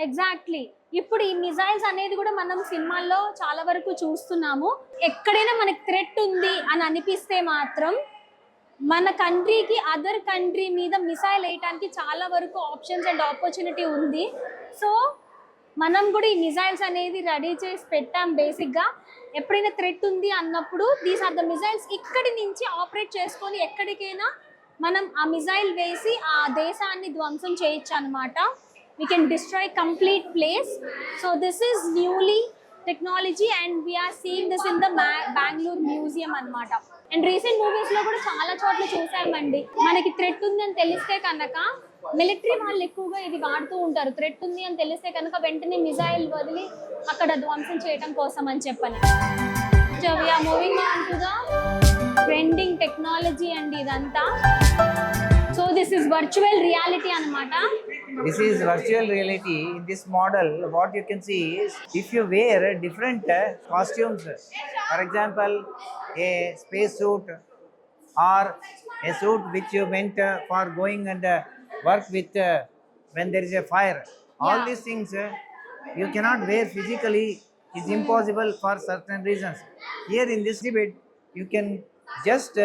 Exactly. ఇప్పుడు ఈ missiles అనేది కూడా మనం సినిమాల్లో చాలా వరకు చూస్తున్నాము. ఎక్కడైనా మనకి థ్రెట్ ఉంది అని అనిపిస్తే మాత్రం మన కంట్రీకి అదర్ కంట్రీ మీద మిసైల్ వేయడానికి చాలా వరకు ఆప్షన్స్ అండ్ ఆపర్చునిటీ ఉంది. సో మనం కూడా ఈ మిసైల్స్ అనేది రెడీ చేసి పెట్టాం. బేసిక్గా ఎప్పుడైనా థ్రెట్ ఉంది అన్నప్పుడు దీస్ ఆర్ ద మిసైల్స్. ఇక్కడి నుంచి ఆపరేట్ చేసుకొని ఎక్కడికైనా మనం ఆ మిసైల్ వేసి ఆ దేశాన్ని ధ్వంసం చేయొచ్చు అనమాట. We can destroy complete place. So this is newly technology and we are seeing this in the Bangalore museum అన్నమాట. అండ్ రీసెంట్ మూవీస్ లో కూడా చాలా చోట్ల చూసామండి. మనకి థ్రెట్ ఉంది అని తెలిస్తే కనుక మిలిటరీ వాళ్ళు ఎక్కువగా ఇది వాడుతూ ఉంటారు. థ్రెట్ ఉంది అని తెలిస్తే కనుక వెంటనే మిసైల్ వదిలి అక్కడ ధ్వంసం చేయడం కోసం అని చెప్పని. So we are moving on to the trending technology అండి ఇదంతా. So this is virtual reality అన్నమాట. This is virtual reality. In this model, what you can see is if you wear different costumes, for example, a space suit or a suit which you meant for going and work with when there is a fire. All Yeah. these things you cannot wear physically. Is impossible for certain reasons. Here in this exhibit, you can just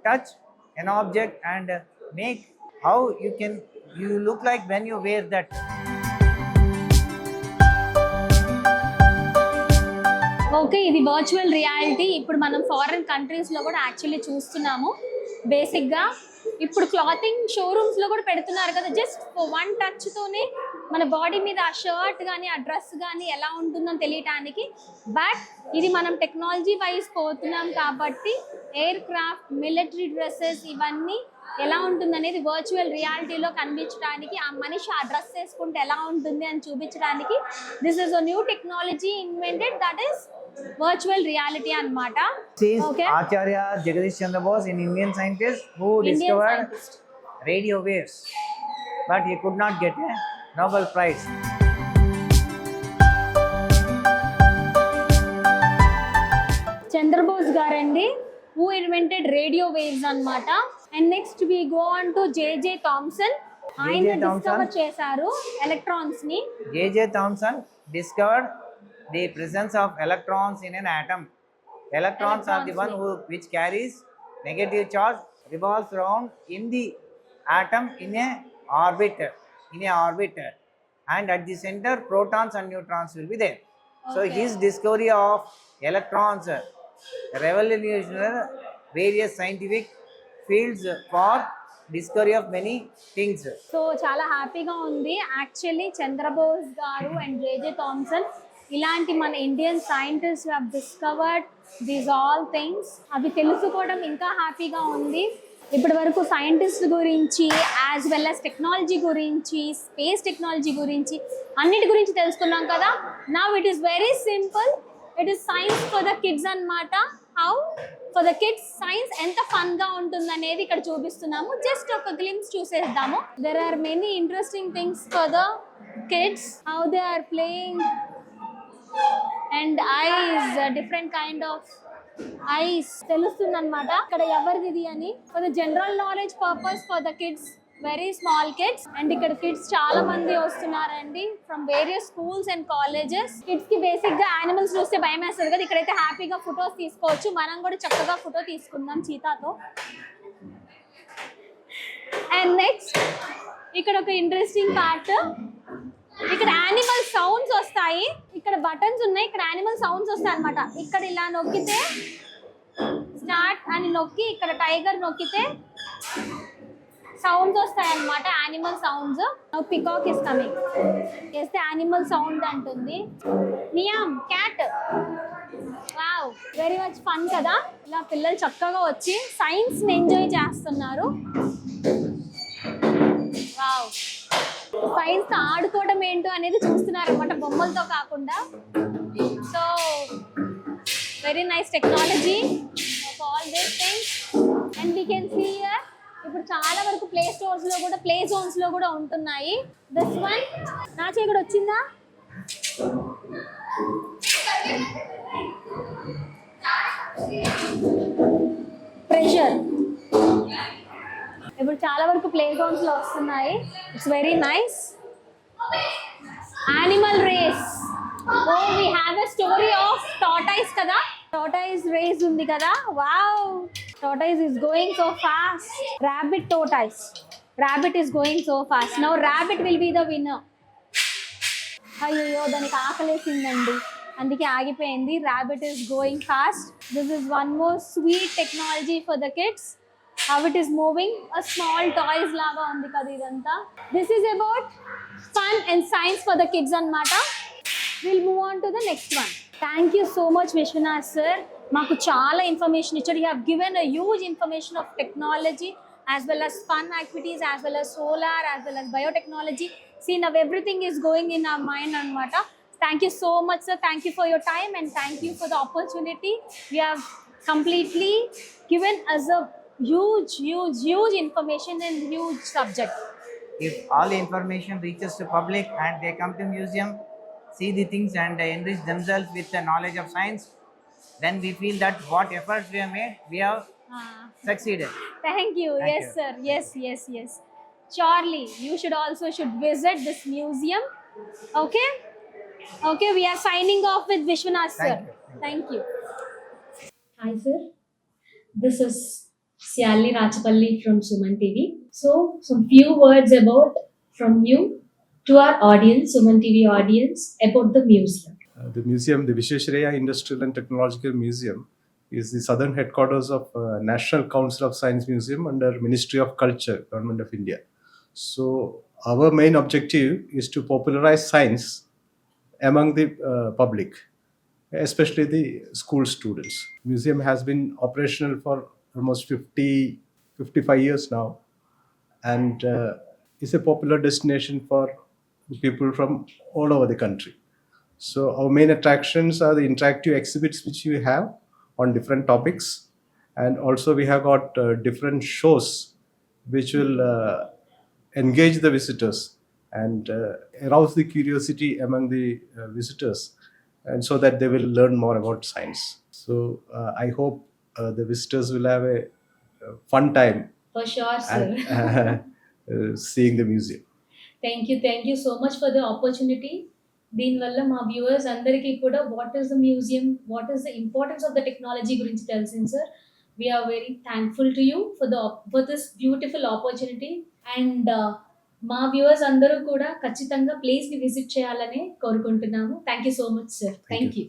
touch an object and make how you look like when you wear that. Okay, ఇది virtual reality. ఇప్పుడు మనం foreign కంట్రీస్లో కూడా actually చూస్తున్నాము. బేసిక్గా ఇప్పుడు clothing షోరూమ్స్లో కూడా పెడుతున్నారు కదా. జస్ట్ వన్ టచ్తోనే మన బాడీ మీద ఆ షర్ట్ కానీ ఆ డ్రెస్ కానీ ఎలా ఉంటుందో తెలియటానికి. బట్ ఇది మనం టెక్నాలజీ వైజ్ పోతున్నాం కాబట్టి ఎయిర్ క్రాఫ్ట్, మిలిటరీ డ్రెస్సెస్ ఇవన్నీ ఎలా ఉంటుందనేది వర్చువల్ రియాలిటీలో కనిపించడానికి, ఆ మనిషి ఆ డ్రెస్ వేసుకుంటే ఎలా ఉంటుంది అని చూపించడానికి this is a new technology invented, that is virtual reality అన్నమాట. This is Okay. Acharya Jagadish Chandra Bose, an Indian scientist who discovered radio waves, but he could not get a Nobel Prize. Chandrabose గారండి, who invented radio waves అన్నమాట. And next we go on to J J Thomson. ఆయన discover చేశారు electrons ని. J.J. Thomson discovered the presence of electrons in an atom. Electrons are the one which carries negative charge, revolves around in the atom in a orbit, and at the center protons and neutrons will be there. So his discovery of electrons revolutionized various scientific fields for discovery of many things. So చాలా హ్యాపీగా ఉంది actually. Chandrabose గారు and JJ Thomson ఇలాంటి మన Indian scientist have discovered these all things. అవి తెలుసుకోవడం ఇంకా హ్యాపీగా ఉంది. ఇప్పటి వరకు సైంటిస్ట్ గురించి యాజ్ వెల్ యాజ్ టెక్నాలజీ గురించి, స్పేస్ టెక్నాలజీ గురించి అన్నిటి గురించి తెలుసుకున్నాం కదా. Now it is very simple. It is science for the kids అన్నమాట. How for the kids science ఎంత ఫన్ గా ఉంటుంది అనేది ఇక్కడ చూపిస్తున్నాము. జస్ట్ ఒక గ్లిమ్స్ చూసేద్దాము. There are many interesting things for the kids, how they are playing and eyes, different kind of eyes తెలుస్తుంది అనమాట ఇక్కడ ఎవరిది ఇది అని. For the general knowledge purpose for the kids, very small kids. And ఇక్కడ kids చాలా మంది వస్తున్నారండి from various schools and colleges. Kids కి బేసిక్ గా యానిమల్స్ చూస్తే భయం వేస్తుంది కదా, ఇక్కడైతే హ్యాపీగా ఫొటోస్ తీసుకోవచ్చు. మనం కూడా చక్కగా ఫోటో తీసుకుందాం చీతాతో. అండ్ నెక్స్ట్ ఇక్కడ ఒక ఇంట్రెస్టింగ్ పార్ట్, ఇక్కడ యానిమల్ సౌండ్స్ వస్తాయి. ఇక్కడ బటన్స్ ఉన్నాయి, ఇక్కడ యానిమల్ సౌండ్స్ వస్తాయి అనమాట. ఇక్కడ ఇలా నొక్కితే స్టార్ట్ అని నొక్కి, ఇక్కడ టైగర్ నొక్కితే సౌండ్స్ వస్తాయి అన్నమాట, animal sounds. Peacock is coming, చేస్తే యానిమల్ సౌండ్ అంటుంది. నియామ్ cat. Wow, very much fun కదా. ఇలా పిల్లలు చక్కగా వచ్చి సైన్స్ ని ఎంజాయ్ చేస్తున్నారు. వావ్, సైన్స్ తో ఆడుకోవడం ఏంటో అనేది చూస్తున్నారు అనమాట, బొమ్మలతో కాకుండా. So very nice technology of all these things. And we can see here ఇప్పుడు చాలా వరకు ప్లే స్టోర్స్ లో కూడా, ప్లే జోన్స్ లో కూడా ఉంటున్నాయి. దిస్ వన్ నా కూడా వచ్చిందా? ప్రెషర్ ఇప్పుడు చాలా వరకు ప్లే జోన్స్ లో వస్తున్నాయి. It's very nice. Animal race. Oh, we have a story of tortoise కదా, టార్టాయిస్ రేస్ ఉంది కదా. Wow, tortoise is going so fast. Rabbit tortoise, rabbit is going so fast. Now rabbit will be the winner. అయ్యో, దానికి ఆకలేసిందండి, అందుకే ఆగిపోయింది. rabbit is going fast. This is one more sweet technology for the kids. How it is moving, a small toys లాగా ఉంది కదా ఇదంతా. This is about fun and science for the kids అన్నమాట. We'll move on to the next one. Thank you so much, Vishwanath sir. మాకు చాలా information ఇచ్చారు. You have given a huge information of technology as well as fun activities, as well as solar, as well as biotechnology. See, now everything is going in our mind anamata. Thank you so much sir. Thank you for your time and thank you for the opportunity. You have completely given us a huge information and huge subject. If all the information reaches to public and they come to museum, see the things and enrich themselves with the knowledge of science, then we feel that what efforts we have made, we have succeeded. Thank you. Thank Yes you. sir. Yes. Surely you should visit this museum. Okay, we are signing off with Vishwanath sir. Thank you. Hi sir, this is Syali Rachapalli from Suman TV. So some few words from you to our audience, Suman TV audience, about the museum. The museum, the Vishwesvaraya Industrial and Technological Museum, is the southern headquarters of National Council of Science Museum under Ministry of Culture, Government of India. So our main objective is to popularize science among the public, especially the school students. Museum has been operational for almost 55 years now, and is a popular destination for people from all over the country. So our main attractions are the interactive exhibits which we have on different topics, and also we have got different shows which will engage the visitors and arouse the curiosity among the visitors, and so that they will learn more about science. So I hope the visitors will have a fun time. For sure sir. And seeing the museum. Thank you so much for the opportunity. దీనివల్ల మా viewers అందరికీ కూడా what is the museum, what is the importance of the technology గురించి తెలిసింది sir. We're very thankful to you for this beautiful opportunity. And మా viewers అందరూ కూడా ఖచ్చితంగా ప్లేస్ని విజిట్ చేయాలని కోరుకుంటున్నాము. Thank you so much sir. Thank you.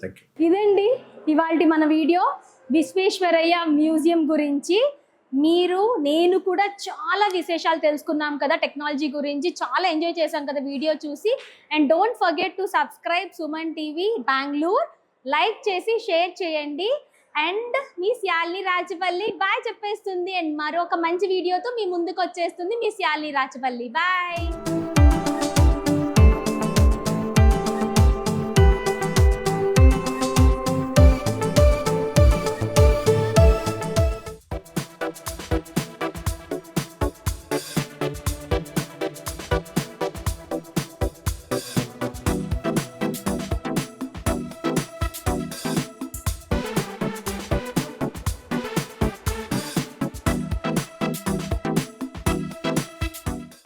ఇదండి ఇవాల్టి మన వీడియో విశ్వేశ్వరయ్య మ్యూజియం గురించి. నేను కూడా చాలా విశేషాలు తెలుసుకున్నాం కదా టెక్నాలజీ గురించి, చాలా ఎంజాయ్ చేశాం కదా వీడియో చూసి. And don't forget to subscribe Suman TV Bengaluru, like చేసి షేర్ చేయండి. అండ్ మీ శాలిని రాచపల్లి బాయ్ చెప్పేస్తుంది. అండ్ మరొక మంచి వీడియోతో మీ ముందుకు వచ్చేస్తుంది మీ శాలిని రాచపల్లి. బాయ్.